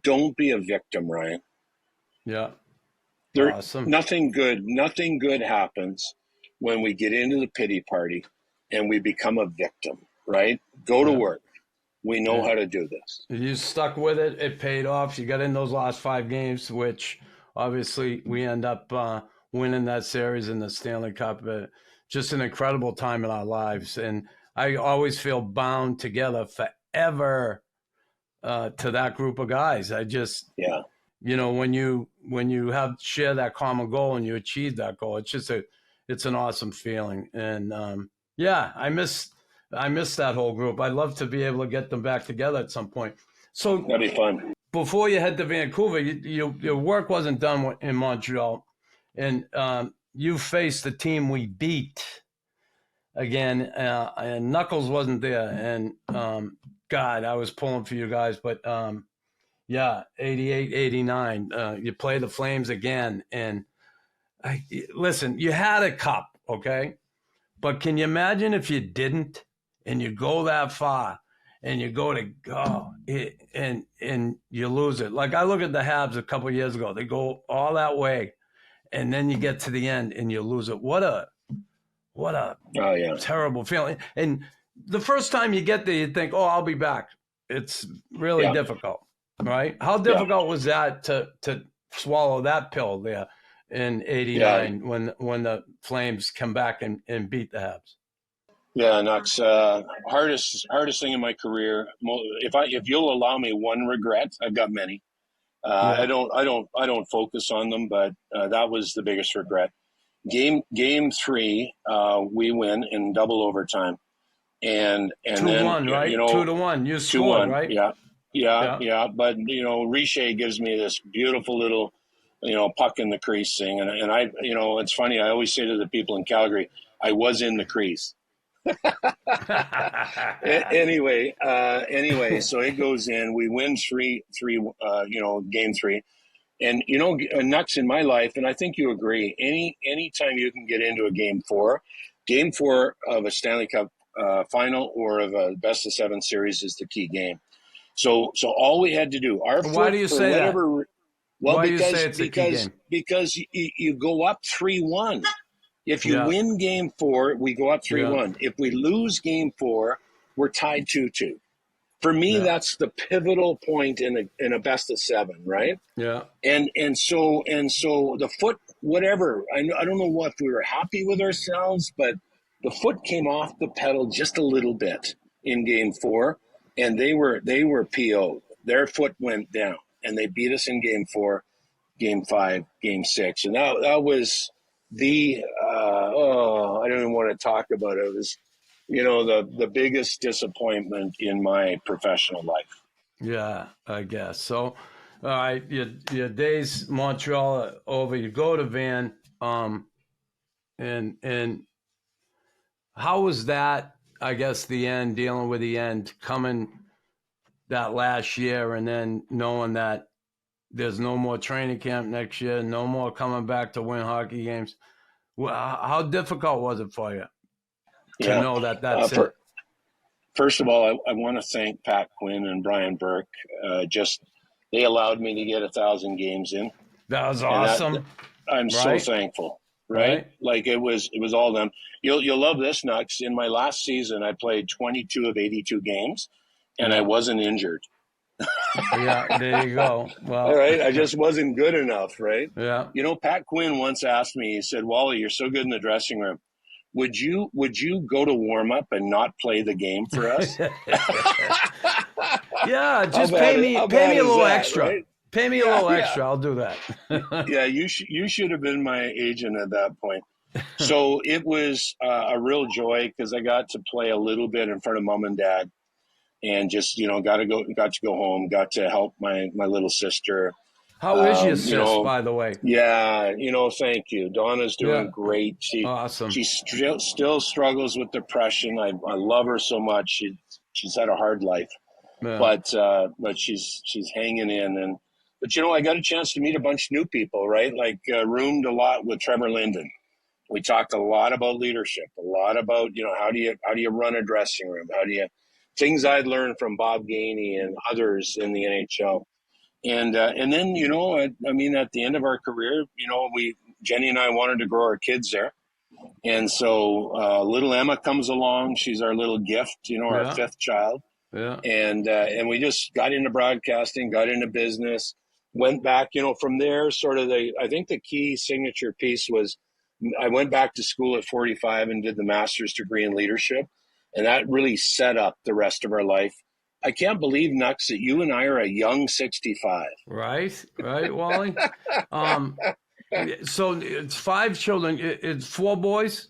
Don't be a victim, Ryan. Yeah. Awesome. Nothing good happens when we get into the pity party and we become a victim, right? Go to work. We know how to do this. You stuck with it. It paid off. You got in those last 5 games, which obviously we end up winning that series in the Stanley Cup. Just an incredible time in our lives. And I always feel bound together forever to that group of guys. I just, when you share that common goal and you achieve that goal, it's an awesome feeling. And I miss that whole group. I'd love to be able to get them back together at some point. So that'd be fun. Before you head to Vancouver, your work wasn't done in Montreal, and you faced the team we beat again, and Knuckles wasn't there. And God, I was pulling for you guys, but 88, 89, you play the Flames again. And listen, you had a cup, okay? But can you imagine if you didn't and you go that far and you go and you lose it? Like I look at the Habs a couple of years ago, they go all that way and then you get to the end and you lose it. What a terrible feeling. And the first time you get there, you think, oh, I'll be back. It's really difficult, right? How difficult was that to swallow that pill there in 89 when the Flames come back and beat the Habs? Yeah, Knux, hardest thing in my career. If you'll allow me one regret, I've got many. I don't focus on them, but that was the biggest regret. Game 3, we win in double overtime, and 2-1, right? 2-1. You scored, 2-1, right? Yeah. But Richer gives me this beautiful little, puck in the crease thing, and I, it's funny. I always say to the people in Calgary, I was in the crease. Anyway, so it goes in. We win 3, game 3. And, Knux, in my life, and I think you agree, anytime you can get into a game 4 of a Stanley Cup final or of a best of 7 series is the key game. So all we had to do, why do you say that? Well, why because, do you say it's a key game? Because you go up 3-1. If you win game 4, we go up 3-1. If we lose game 4, we're tied 2-2. For me, that's the pivotal point in a best of 7, right? Yeah. And so the foot, whatever. I don't know if we were happy with ourselves, but the foot came off the pedal just a little bit in game 4, and they were PO'd. Their foot went down, and they beat us in game 4. Game 5, Game 6, and that was the I don't even want to talk about it. It was, the biggest disappointment in my professional life. Yeah, I guess. So, all right, your days Montreal are over. You go to Van, and how was that? I guess the end, dealing with the end, coming that last year, and then knowing that there's no more training camp next year, no more coming back to win hockey games. Well, how difficult was it for you to know that that's it? First of all, I want to thank Pat Quinn and Brian Burke. They allowed me to get 1,000 games in. That was awesome. I'm so thankful. Right? Like it was all them. You'll love this, Knux. In my last season, I played 22 of 82 games, and I wasn't injured. Yeah, there you go. Well, all right, I just wasn't good enough, right? Yeah. Pat Quinn once asked me. He said, "Wally, you're so good in the dressing room. Would you go to warm up and not play the game for us?" Yeah, just pay me a little extra. Right? Pay me a little extra. I'll do that. Yeah, you should have been my agent at that point. So it was a real joy because I got to play a little bit in front of mom and dad, and just got to go home. Got to help my little sister. How is your sis, by the way? Yeah, thank you. Donna's doing great. Awesome. She still struggles with depression. I love her so much. She's had a hard life, but she's hanging in. But I got a chance to meet a bunch of new people, right? Like roomed a lot with Trevor Linden. We talked a lot about leadership, a lot about how do you run a dressing room, things I'd learned from Bob Gainey and others in the NHL. And then, at the end of our career, Jenny and I wanted to grow our kids there. And so little Emma comes along. She's our little gift, our fifth child. Yeah. And we just got into broadcasting, got into business, went back, from there, sort of I think the key signature piece was I went back to school at 45 and did the master's degree in leadership. And that really set up the rest of our life. I can't believe, Knux, that you and I are a young 65. Right, Wally. So it's 5 children. It's 4 boys.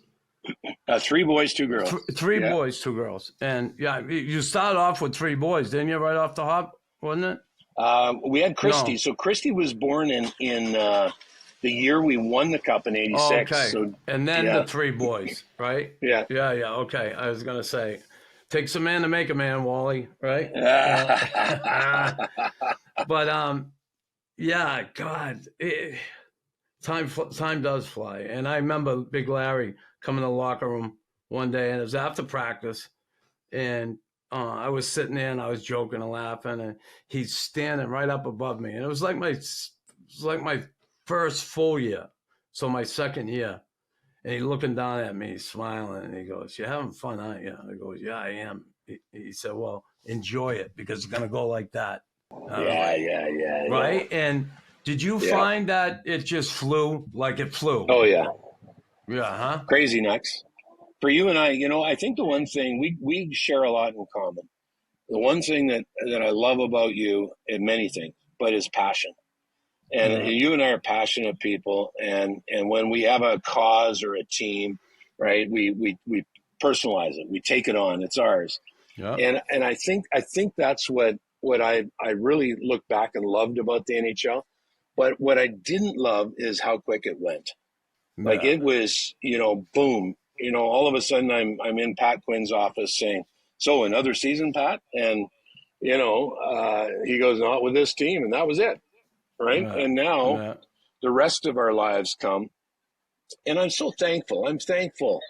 3 boys, 2 girls. Three boys, 2 girls. And you started off with 3 boys, didn't you? Right off the hop, wasn't it? We had Christy. No. So Christy was born in the year we won the Cup in '86. Okay. So, and then the 3 boys, right? Yeah. Yeah. Okay. I was gonna say, takes a man to make a man, Wally. Right? But yeah. God, time does fly. And I remember Big Larry coming to the locker room one day, and it was after practice, and I was sitting there and I was joking and laughing, and he's standing right up above me, and it was like my first full year, so my second year, and he's looking down at me, smiling, and he goes, "You're having fun, aren't you?" I go, "Yeah, I am." He said, "Well, enjoy it because it's gonna go like that." Yeah. Right? And did you find that it just flew like it flew? Oh yeah. Yeah, huh? Crazy, Knux. For you and I, I think the one thing we share a lot in common. The one thing that I love about you, and many things, but is passion. And you and I are passionate people, and when we have a cause or a team, right, we personalize it, we take it on, it's ours. Yeah. And I think that's what I really look back and loved about the NHL. But what I didn't love is how quick it went. Yeah. Like it was, boom. All of a sudden I'm in Pat Quinn's office saying, "So another season, Pat?" And he goes, "Not with this team," and that was it. Right. And now the rest of our lives come. And I'm so thankful. I'm thankful,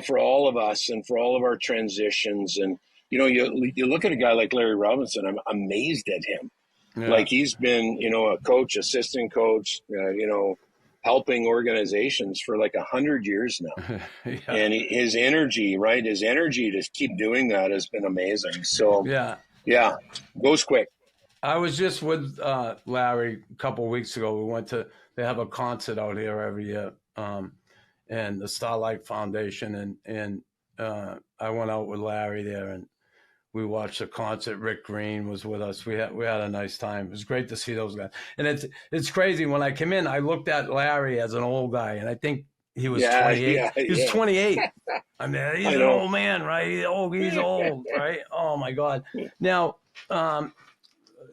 for all of us and for all of our transitions. And, you look at a guy like Larry Robinson, I'm amazed at him. Yeah. Like he's been, a coach, assistant coach, helping organizations for like 100 years now. Yeah. And his energy to keep doing that has been amazing. So, yeah, goes quick. I was just with Larry a couple of weeks ago. They have a concert out here every year, and the Starlight Foundation, and I went out with Larry there, and We watched a concert. Rick Green was with us. We had a nice time. It was great to see those guys. And it's crazy. When I came in, I looked at Larry as an old guy, and I think he was 28. He was 28. I mean, he's an old man, right? He's old, right? Oh my God. Now,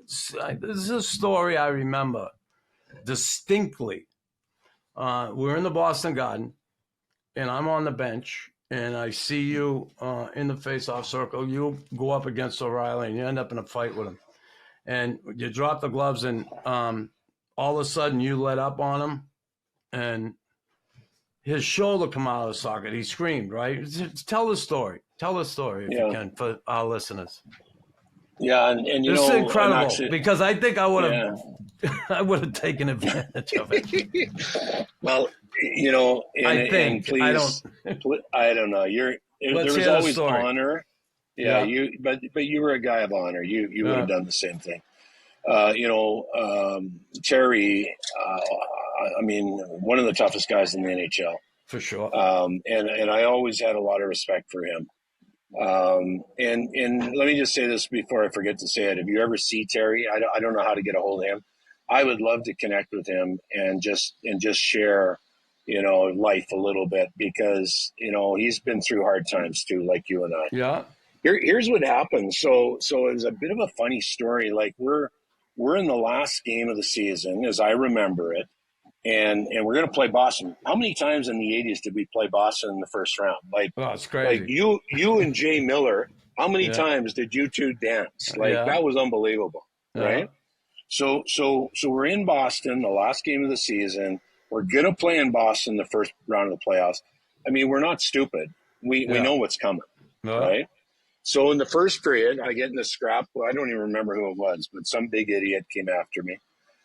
this is a story I remember distinctly. We're in the Boston Garden, and I'm on the bench, and I see you in the face-off circle. You go up against O'Reilly, and you end up in a fight with him. And you drop the gloves, and all of a sudden you let up on him, and his shoulder come out of the socket. He screamed, right? Tell the story. Tell the story if you can for our listeners. Yeah, and this is incredible because I think I would have I would have taken advantage of it. Well, I think please, I don't know. There was always honor. Yeah, but you were a guy of honor. You would have done the same thing. Terry, I mean, one of the toughest guys in the NHL. For sure. And I always had a lot of respect for him. And let me just say this before I forget to say it. If you ever see Terry, I don't know how to get a hold of him. I would love to connect with him and just share, life a little bit because, he's been through hard times too, like you and I. Yeah. Here's what happened. So it was a bit of a funny story. Like we're in the last game of the season, as I remember it, and we're going to play Boston. How many times in the 80s did we play Boston in the first round? It's crazy. Like you and Jay Miller, how many times did you two dance? That was unbelievable, right? So we're in Boston, the last game of the season. We're going to play in Boston the first round of the playoffs. I mean, we're not stupid. We know what's coming, right? So in the first period, I get in a scrap. Well, I don't even remember who it was, but some big idiot came after me.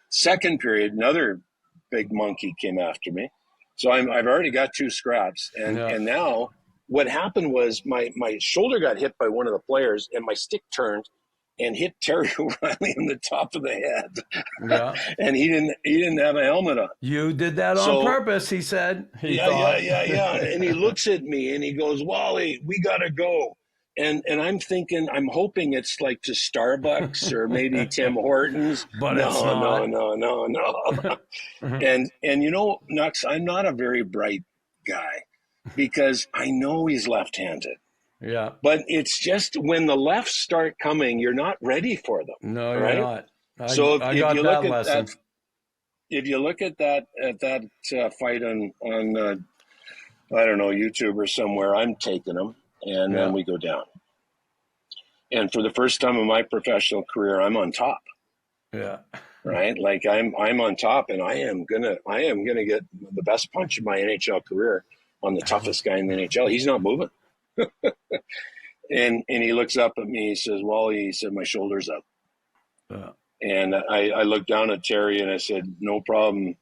Second period, another big monkey came after me. So I've already got 2 scraps. And now what happened was my shoulder got hit by one of the players and my stick turned and hit Terry O'Reilly in the top of the head. Yeah. And he didn't have a helmet on. You did that on purpose, he said. Yeah. And he looks at me and he goes, "Wally, we got to go." And I'm thinking, I'm hoping it's like to Starbucks or maybe Tim Hortons. But no. And Knux, I'm not a very bright guy because I know he's left-handed. Yeah. But it's just when the lefts start coming, you're not ready for them. No, you're not. I got that lesson. If you look at that fight on I don't know, YouTube or somewhere, I'm taking them. And then we go down. And for the first time in my professional career, I'm on top. Yeah. Right? Like I'm on top, and I am gonna get the best punch of my NHL career on the toughest guy in the NHL. He's not moving. and he looks up at me, he says, "Wally," he said, "my shoulder's up." And I looked down at Terry and I said, "No problem,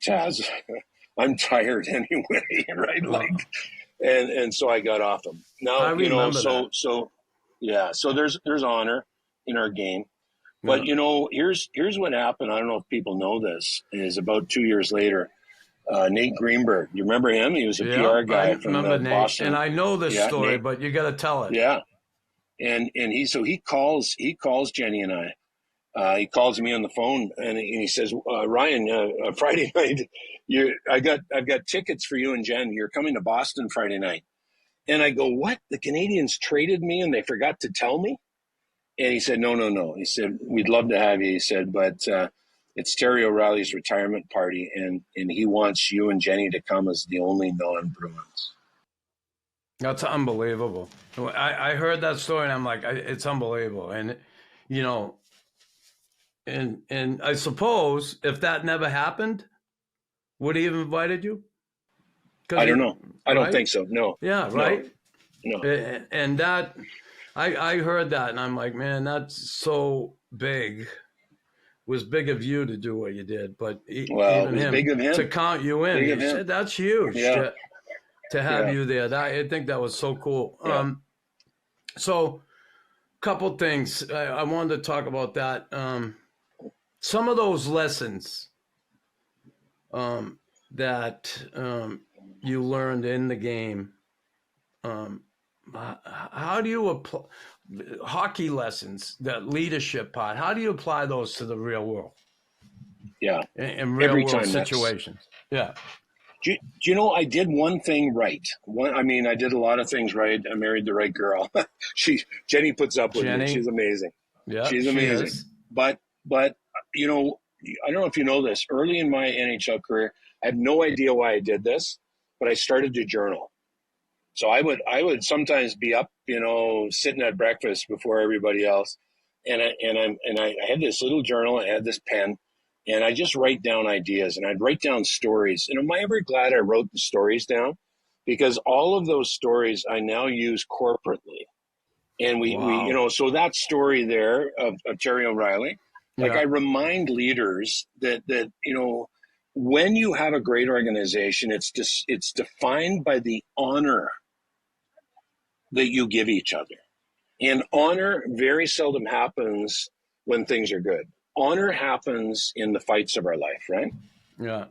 Taz. I'm tired anyway," right? And so I got off him. Now, so there's honor in our game. But, here's what happened. I don't know if people know this, is about 2 years later, Nate Greenberg, you remember him? He was a PR guy from Boston. And I know this story, Nate, but you got to tell it. Yeah. And he calls Jenny and I. He calls me on the phone and he says, "Ryan, Friday night, I've got tickets for you and Jen. You're coming to Boston Friday night." And I go, "What? The Canadians traded me and they forgot to tell me?" And he said, No. He said, "We'd love to have you." He said, "But it's Terry O'Reilly's retirement party and he wants you and Jenny to come as the only non-Bruins." That's unbelievable. I heard that story and I'm like, it's unbelievable. And, And I suppose if that never happened, would he have invited you? I don't know. I don't think so. No. Yeah, right? No. And that, I heard that and I'm like, man, that's so big. It was big of you to do what you did, but even him, big of him to count you in, that's huge to have you there. I think that was so cool. Yeah. So couple things. I wanted to talk about that. Some of those lessons that you learned in the game, how do you apply hockey lessons, that leadership part? How do you apply those to the real world? Yeah. In real Every world time, situations. Yeah. Do you know, I did one thing right. I did a lot of things right. I married the right girl. Jenny puts up with me. She's amazing. Yeah, She's she amazing. is. But you know, I don't know if you know this. Early in my NHL career, I have no idea why I did this, but I started to journal. So I would sometimes be up, sitting at breakfast before everybody else, and I had this little journal. I had this pen, and I just write down ideas, and I'd write down stories. And am I ever glad I wrote the stories down? Because all of those stories I now use corporately. And we so that story there of Terry O'Reilly, like, I remind leaders that when you have a great organization, it's defined by the honor that you give each other. And honor very seldom happens when things are good. Honor happens in the fights of our life, right? Yeah.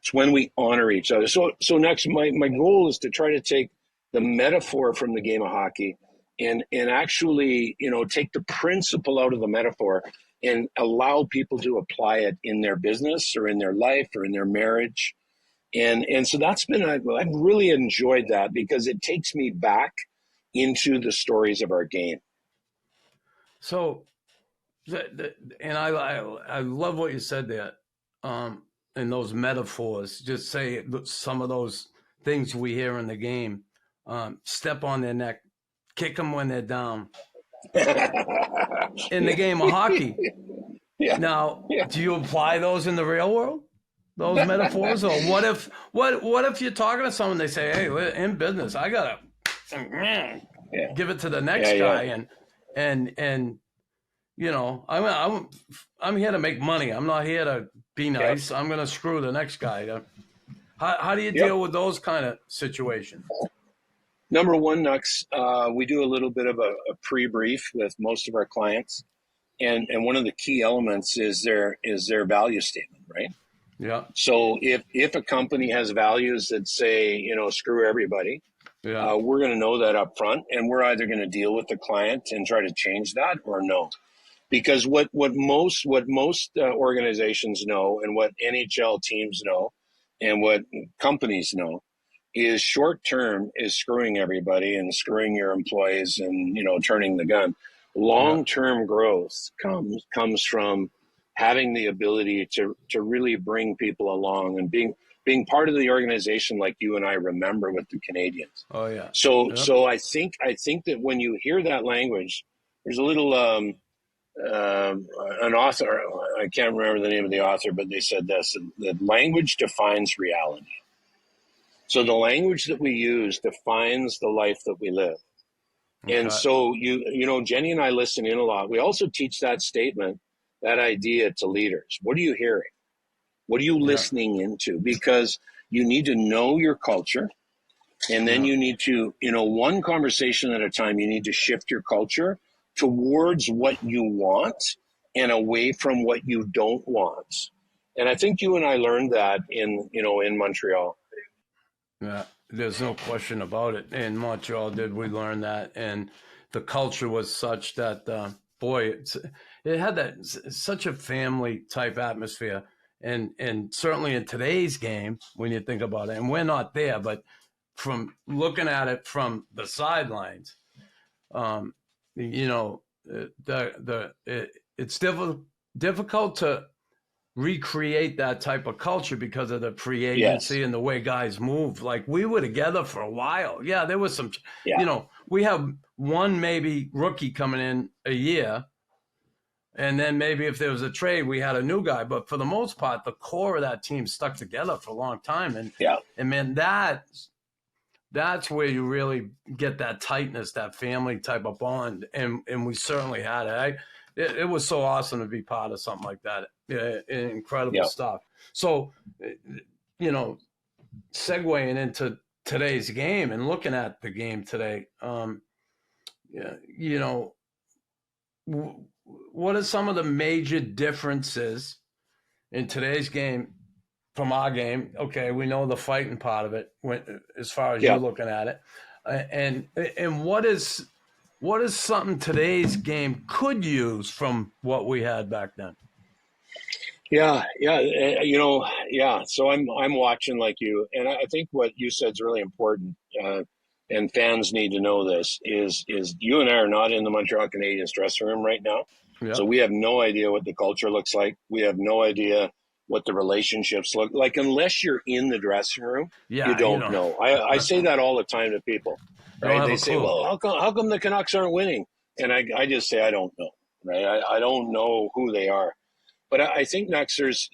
It's when we honor each other. So next, my goal is to try to take the metaphor from the game of hockey and actually, take the principle out of the metaphor and allow people to apply it in their business or in their life or in their marriage. And so that's been, I've really enjoyed that because it takes me back into the stories of our game. So, and I love what you said there, and those metaphors. Just say some of those things we hear in the game. Step on their neck, kick them when they're down. In the game of hockey. Yeah. Now, do you apply those in the real world? Those metaphors, or what if you're talking to someone, they say, "Hey, we're in business. I gotta give it to the next guy," and I'm here to make money. I'm not here to be nice. I'm gonna screw the next guy. How do you deal with those kind of situations? Number one, Knux, we do a little bit of a pre-brief with most of our clients, and one of the key elements is their value statement, right? Yeah. So if a company has values that say, screw everybody, we're going to know that up front, and we're either going to deal with the client and try to change that or no. Because what most organizations know, and what NHL teams know, and what companies know, is short term is screwing everybody and screwing your employees and turning the gun. Long term growth comes from having the ability to really bring people along and being part of the organization, like you and I remember with the Canadians. Oh yeah. So I think that when you hear that language, there's a little an author, I can't remember the name of the author, but they said this: that language defines reality. So the language that we use defines the life that we live. Okay. And so Jenny and I listen in a lot. We also teach that statement, that idea, to leaders. What are you hearing? What are you listening into? Because you need to know your culture, and then you need to, one conversation at a time, you need to shift your culture towards what you want and away from what you don't want. And I think you and I learned that in Montreal. Yeah, there's no question about it. In Montreal, we learn that, and the culture was such that, it had such a family type atmosphere, and certainly in today's game, when you think about it, and we're not there, but from looking at it from the sidelines, it's difficult to recreate that type of culture because of the free agency and the way guys move. Like, we were together for a while. Yeah, there was some, we have one maybe rookie coming in a year, and then maybe if there was a trade, we had a new guy. But for the most part, the core of that team stuck together for a long time. And man, that's where you really get that tightness, that family type of bond. And we certainly had it. It was so awesome to be part of something like that. Incredible stuff. So, segueing into today's game and looking at the game today, what are some of the major differences in today's game from our game? Okay, we know the fighting part of it, as far as you're looking at it. And what is something today's game could use from what we had back then? Yeah, yeah, yeah. So I'm watching like you, and I think what you said is really important. And fans need to know this is you and I are not in the Montreal Canadiens dressing room right now, Yeah. so we have no idea what the culture looks like. We have no idea what the relationships look like unless you're in the dressing room. Yeah, You don't know. I say that all the time to people. Don't Right? have They a say, clue. "Well, how come the Canucks aren't winning?" And I just say I don't know. Right? I don't know who they are. But I think next there's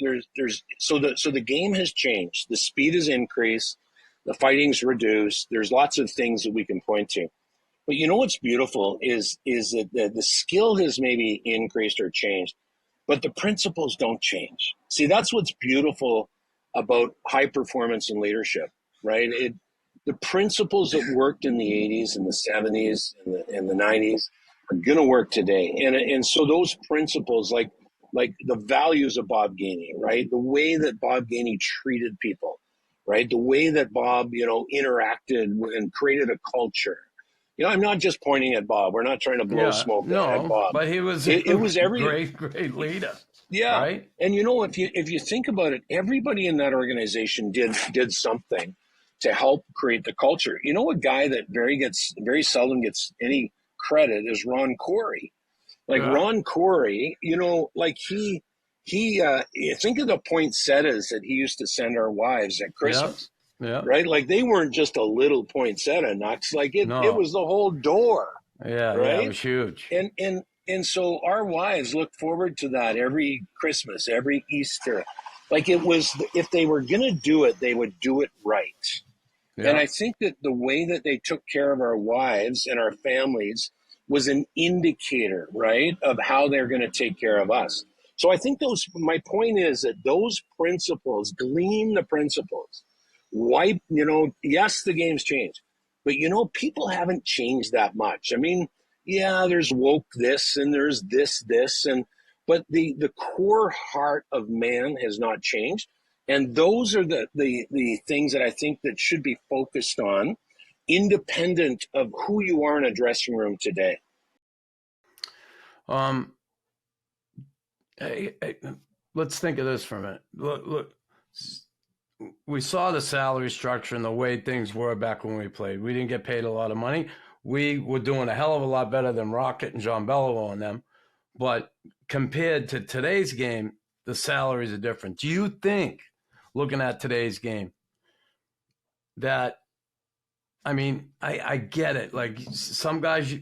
so the game has changed. The speed has increased. The fighting's reduced. There's lots of things that we can point to. But you know what's beautiful is that the skill has maybe increased or changed, but the principles don't change. See, that's what's beautiful about high performance and leadership, right? The principles that worked in the 80s and the 70s and the 90s are going to work today. And so those principles, like the values of Bob Gainey, right? The way that Bob Gainey treated people, right? The way that Bob, interacted and created a culture. I'm not just pointing at Bob. We're not trying to blow smoke at Bob. But he was It was every great leader. yeah. Right? And if you think about it, everybody in that organization did something to help create the culture. A guy that very seldom gets any credit is Ron Corey. Like Ron Corey, like he think of the poinsettias that he used to send our wives at Christmas. Yeah. Right? Like they weren't just a little poinsettia, Knux. Like it was the whole door. Yeah, right? Yeah, it was huge. And so our wives look forward to that every Christmas, every Easter. Like it was, if they were going to do it, they would do it right. Yeah. And I think that the way that they took care of our wives and our families was an indicator, right, of how they're going to take care of us. So I think my point is that those principles, glean the principles. Yes, the game's changed, but people haven't changed that much. I mean, yeah, there's woke this and there's this, but the core heart of man has not changed. And those are the things that I think that should be focused on, independent of who you are in a dressing room today. Hey, let's think of this for a minute. Look, we saw the salary structure and the way things were back when we played. We didn't get paid a lot of money. We were doing a hell of a lot better than Rocket and John Bello and them. But compared to today's game, the salaries are different. Do you think, looking at today's game, that, I mean, I get it. Like some guys,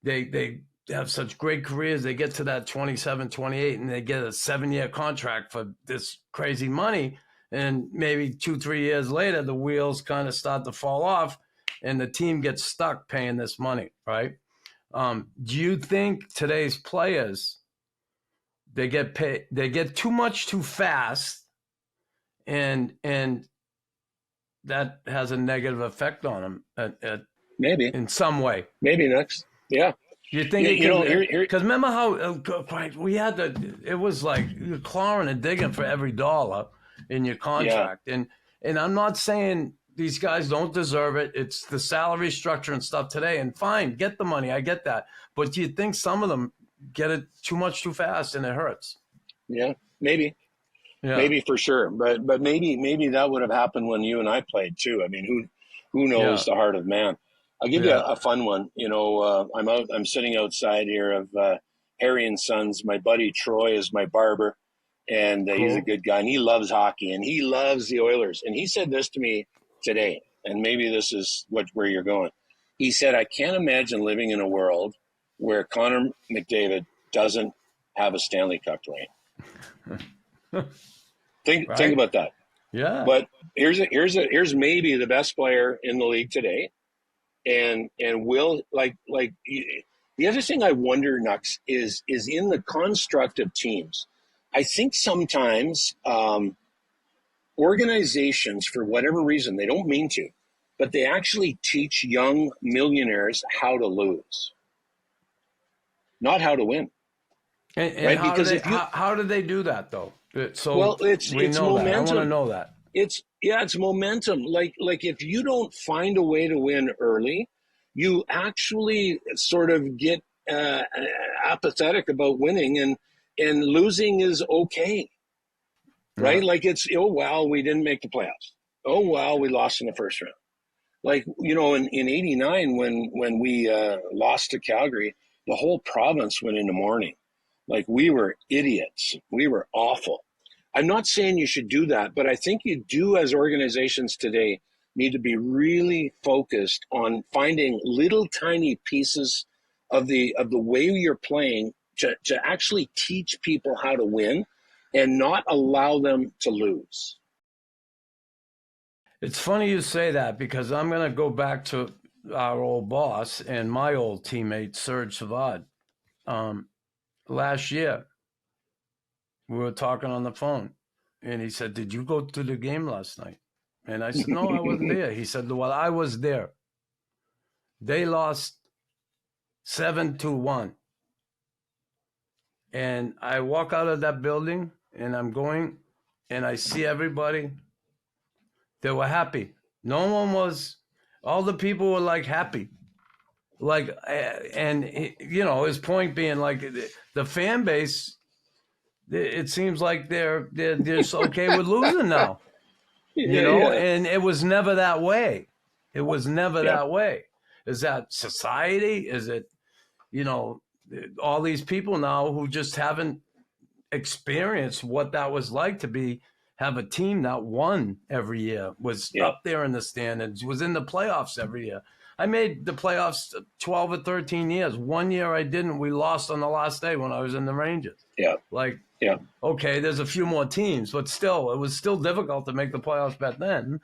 they have such great careers. They get to that 27, 28, and they get a 7-year contract for this crazy money. And maybe 2-3 years later, the wheels kind of start to fall off and the team gets stuck paying this money, right? Do you think today's players, they get paid, they get too much too fast, and that has a negative effect on them maybe in some way? Maybe next, yeah. You think because remember how we had it was like you're clawing and digging for every dollar in your contract, and I'm not saying these guys don't deserve it. It's the salary structure and stuff today, and fine, get the money, I get that, but do you think some of them get it too much too fast and it hurts? Yeah, maybe. Yeah. Maybe for sure, but maybe that would have happened when you and I played too. I mean, who knows the heart of man? I'll give you a fun one. I'm sitting outside here of Harry and Sons. My buddy Troy is my barber, and he's a good guy, and he loves hockey, and he loves the Oilers. And he said this to me today, and maybe this is where you're going. He said, I can't imagine living in a world where Connor McDavid doesn't have a Stanley Cup ring. Think about that. Yeah. But here's maybe the best player in the league today. And will like the other thing I wonder, Knux, is in the construct of teams. I think sometimes organizations, for whatever reason, they don't mean to, but they actually teach young millionaires how to lose, not how to win. And right? How do they do that though? So it's momentum. I want to know that. It's it's momentum. Like if you don't find a way to win early, you actually sort of get apathetic about winning, and losing is okay, right? Yeah. Like it's, oh well, we didn't make the playoffs. Oh well, we lost in the first round. Like, you know, in '89 when we lost to Calgary, the whole province went into mourning. Like, we were idiots. We were awful. I'm not saying you should do that, but I think you do, as organizations today, need to be really focused on finding little tiny pieces of the way you're playing to actually teach people how to win and not allow them to lose. It's funny you say that, because I'm going to go back to our old boss and my old teammate, Serge Savad. Last year, we were talking on the phone, and he said, "Did you go to the game last night?" And I said, "No, I wasn't there." He said, "Well, I was there. They lost 7-1. And I walk out of that building, and I'm going, and I see everybody. They were happy. No one was, all the people were like happy. Like, and you know, his point being, like, the fan base, it seems like they're just okay with losing now, you know, and it was never that way. It was never that way. Is that society? Is it, you know, all these people now who just haven't experienced what that was like to have a team that won every year, was up there in the standings, was in the playoffs every year. I made the playoffs 12 or 13 years. 1 year I didn't. We lost on the last day when I was in the Rangers. Okay, there's a few more teams, but still, it was still difficult to make the playoffs back then.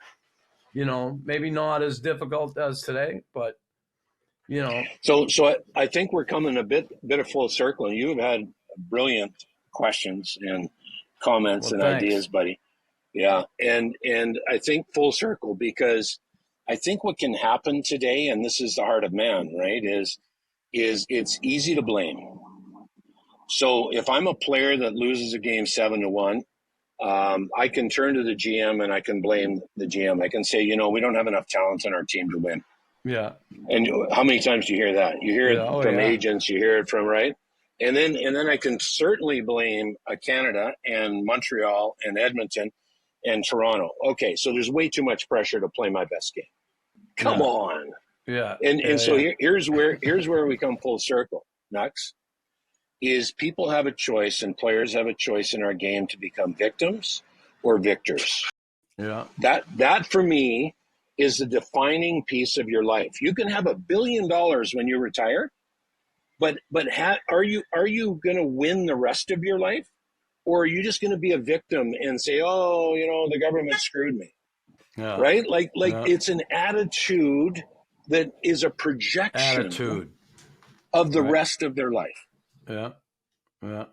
You know, maybe not as difficult as today, but, you know. So I think we're coming a bit of full circle, and you've had brilliant questions and comments and ideas, buddy. Yeah, and I think full circle, because I think what can happen today, and this is the heart of man, right, is it's easy to blame. So if I'm a player that loses a game 7-1, I can turn to the GM and I can blame the GM. I can say, you know, we don't have enough talent on our team to win. Yeah. And how many times do you hear that? You hear it from agents, you hear it from, right? And then I can certainly blame Canada and Montreal and Edmonton and Toronto. Okay, so there's way too much pressure to play my best game. Come on. Yeah. And so here's where we come full circle, Knux, is people have a choice and players have a choice in our game to become victims or victors. Yeah. That for me is the defining piece of your life. You can have $1 billion when you retire, but are you going to win the rest of your life, or are you just going to be a victim and say, oh, you know, the government screwed me? Yeah. Right? Like it's an attitude that is a projection of the rest of their life. Yeah. Yeah.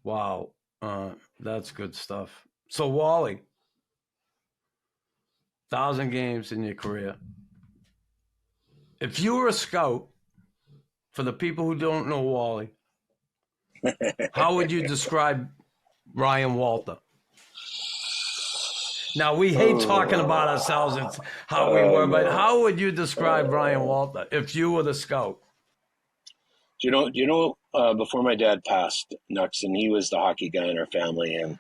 Wow. That's good stuff. So, Wally, 1,000 games in your career. If you were a scout, for the people who don't know Wally, how would you describe Ryan Walter? Now, we hate talking about ourselves and how we were, but how would you describe Ryan Walter if you were the scout? Do you know, before my dad passed, Knux, and he was the hockey guy in our family, and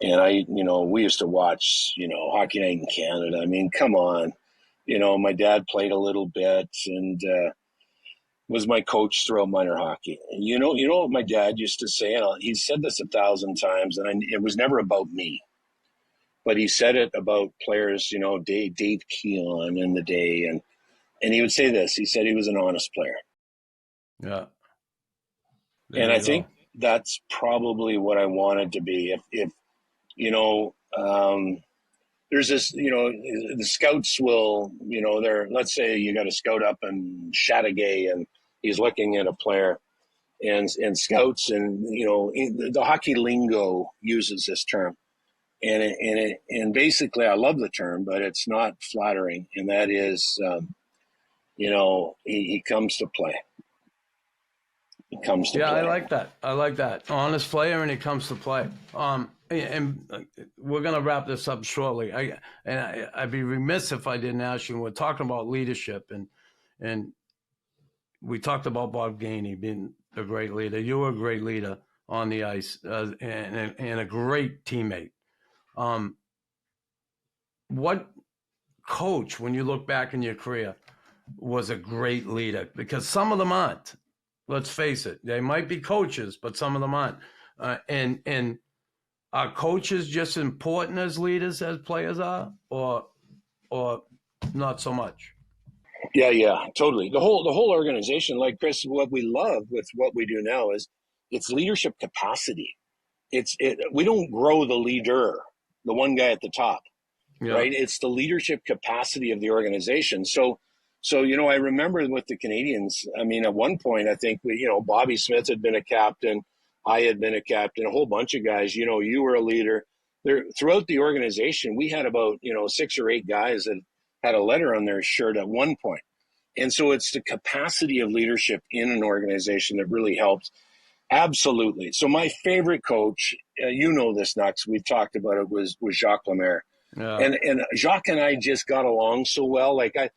I, you know, we used to watch, you know, Hockey Night in Canada. I mean, come on. You know, my dad played a little bit and was my coach throughout minor hockey. And you know what my dad used to say, and he said this 1,000 times, and it was never about me. But he said it about players, you know, Dave Keon in the day. And he would say this. He said he was an honest player. Yeah. And I think that's probably what I wanted to be. If you know, there's this, you know, the scouts will, you know, let's say you got a scout up in Chateauguay and he's looking at a player, and scouts, and, you know, the hockey lingo uses this term. And basically, I love the term, but it's not flattering. And that is, you know, he comes to play. He comes to play. I like that. Honest player, and he comes to play. and we're going to wrap this up shortly. I'd be remiss if I didn't ask you. We're talking about leadership, and we talked about Bob Gainey being a great leader. You were a great leader on the ice, and a great teammate. What coach, when you look back in your career, was a great leader? Because some of them aren't. Let's face it. They might be coaches, but some of them aren't. And are coaches just important as leaders as players are, or not so much? Yeah, totally. The whole organization, like Chris, what we love with what we do now is it's leadership capacity. We don't grow the leader, the one guy at the top, right? It's the leadership capacity of the organization. So I remember with the Canadians, I mean, at one point, I think Bobby Smith had been a captain, I had been a captain, a whole bunch of guys. You were a leader. There throughout the organization, we had about 6 or 8 guys that had a letter on their shirt at one point. And so it's the capacity of leadership in an organization that really helps. Absolutely. So my favorite coach, this, Knux, we've talked about it, was Jacques Lemaire. Yeah. And Jacques and I just got along so well. Like I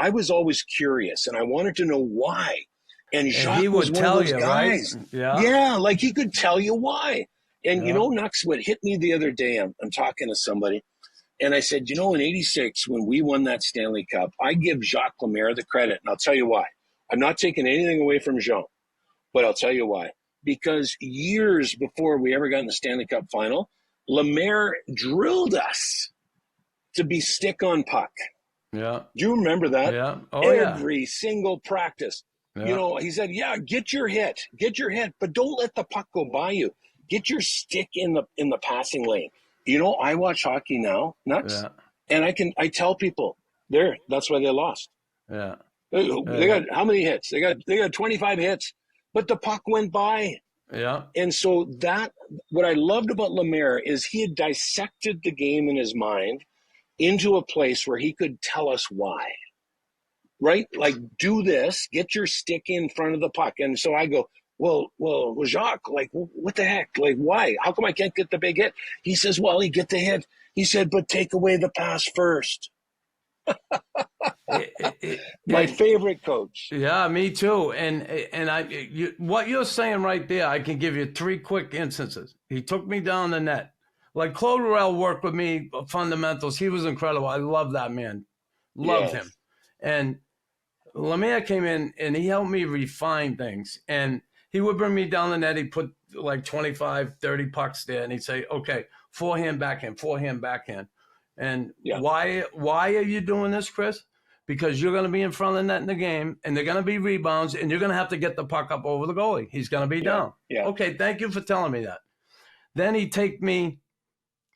was always curious, and I wanted to know why. And Jacques he would was one tell of those you, guys. Right? Yeah, like he could tell you why. And Knux, what hit me the other day, I'm talking to somebody, and I said, in '86, when we won that Stanley Cup, I give Jacques Lemaire the credit, and I'll tell you why. I'm not taking anything away from Jean, but I'll tell you why. Because years before we ever got in the Stanley Cup final, Lemaire drilled us to be stick on puck. Yeah. Do you remember that? Yeah. Every single practice. Yeah. He said, get your hit, but don't let the puck go by you. Get your stick in the passing lane. I watch hockey now, Knux, and I tell people, that's why they lost. Yeah. They got how many hits? They got 25 hits, but the puck went by. Yeah. And so what I loved about Lemaire is he had dissected the game in his mind into a place where he could tell us why. Right? Like, do this, get your stick in front of the puck. And so I go, well, Jacques, like, what the heck? Like, why? How come I can't get the big hit? He says, well, he get the hit. He said, but take away the pass first. My favorite coach. Yeah, me too. And what you're saying right there, I can give you 3 quick instances. He took me down the net. Like Claude Rael worked with me, fundamentals. He was incredible. I love that man. Loved him. And Lemaire came in and he helped me refine things. And he would bring me down the net. He'd put like 25, 30 pucks there. And he'd say, okay, forehand, backhand, forehand, backhand. And why are you doing this, Chris? Because you're going to be in front of the net in the game, and they're going to be rebounds, and you're going to have to get the puck up over the goalie. He's going to be down. Yeah. Okay, thank you for telling me that. Then he'd take me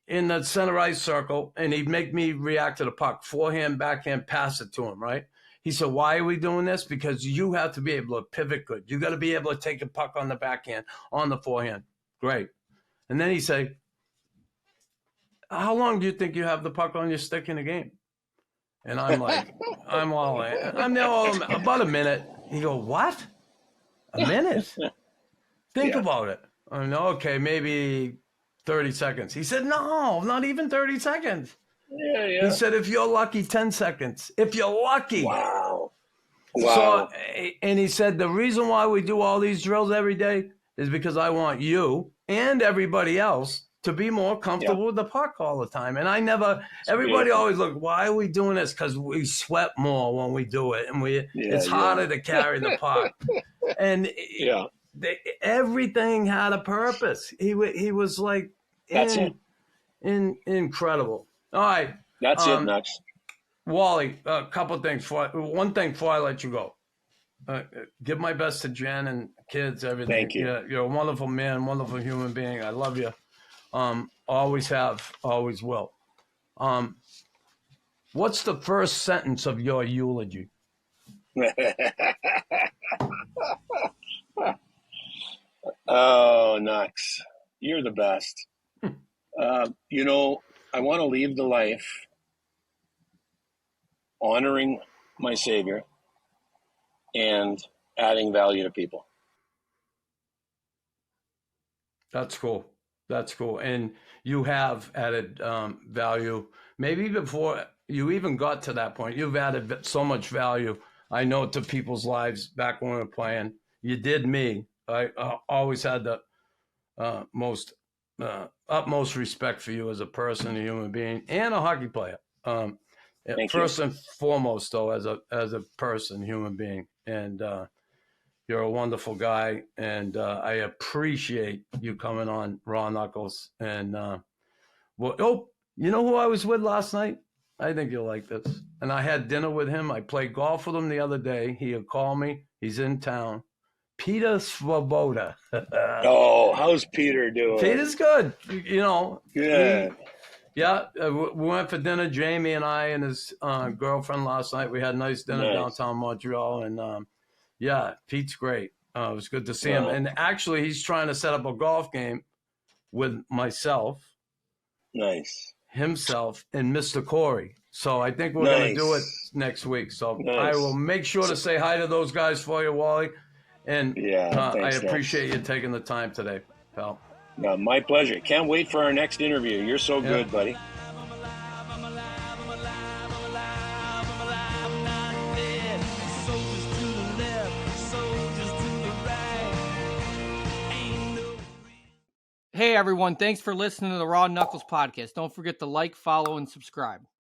in the center ice circle, and he'd make me react to the puck. Forehand, backhand, pass it to him, right? He said, why are we doing this? Because you have to be able to pivot good. You got to be able to take a puck on the backhand, on the forehand. Great. And then he'd say, how long do you think you have the puck on your stick in a game? And I'm like, I'm there about a minute. He go, what? A minute? Think about it. I know, okay, maybe 30 seconds. He said, no, not even 30 seconds. Yeah. He said, if you're lucky, 10 seconds. If you're lucky. Wow. So, and he said, the reason why we do all these drills every day is because I want you and everybody else to be more comfortable with the puck all the time. And everybody always look, why are we doing this? Because we sweat more when we do it. And it's harder to carry the puck. And everything had a purpose. He was like, incredible. All right. That's it, Knux. Wally, a couple of things. One thing before I let you go. Give my best to Jen and kids, everything. Thank you. You're a wonderful man, wonderful human being. I love you. Always have, always will. What's the first sentence of your eulogy? Oh, Knux, you're the best. I want to leave the life honoring my Savior and adding value to people. That's cool. That's cool. And you have added value. Maybe before you even got to that point, you've added so much value, I know, to people's lives back when we were playing. You did me. I always had the utmost respect for you as a person, a human being, and a hockey player. First and foremost, though, as a person, human being. And you're a wonderful guy, and I appreciate you coming on RawKnux. And you know who I was with last night? I think you'll like this. And I had dinner with him. I played golf with him the other day. He had called me. He's in town. Peter Svoboda. Oh, how's Peter doing? Peter's good. You know. Good. We went for dinner, Jamie and I and his girlfriend last night. We had a nice dinner downtown Montreal, and Pete's great. It was good to see him. And actually, he's trying to set up a golf game with myself, himself, and Mr. Corey. So I think we're going to do it next week. So I will make sure to say hi to those guys for you, Wally. And I appreciate you taking the time today, pal. No, my pleasure. Can't wait for our next interview. You're so good, buddy. Hey everyone, thanks for listening to the Raw Knuckles podcast. Don't forget to like, follow, and subscribe.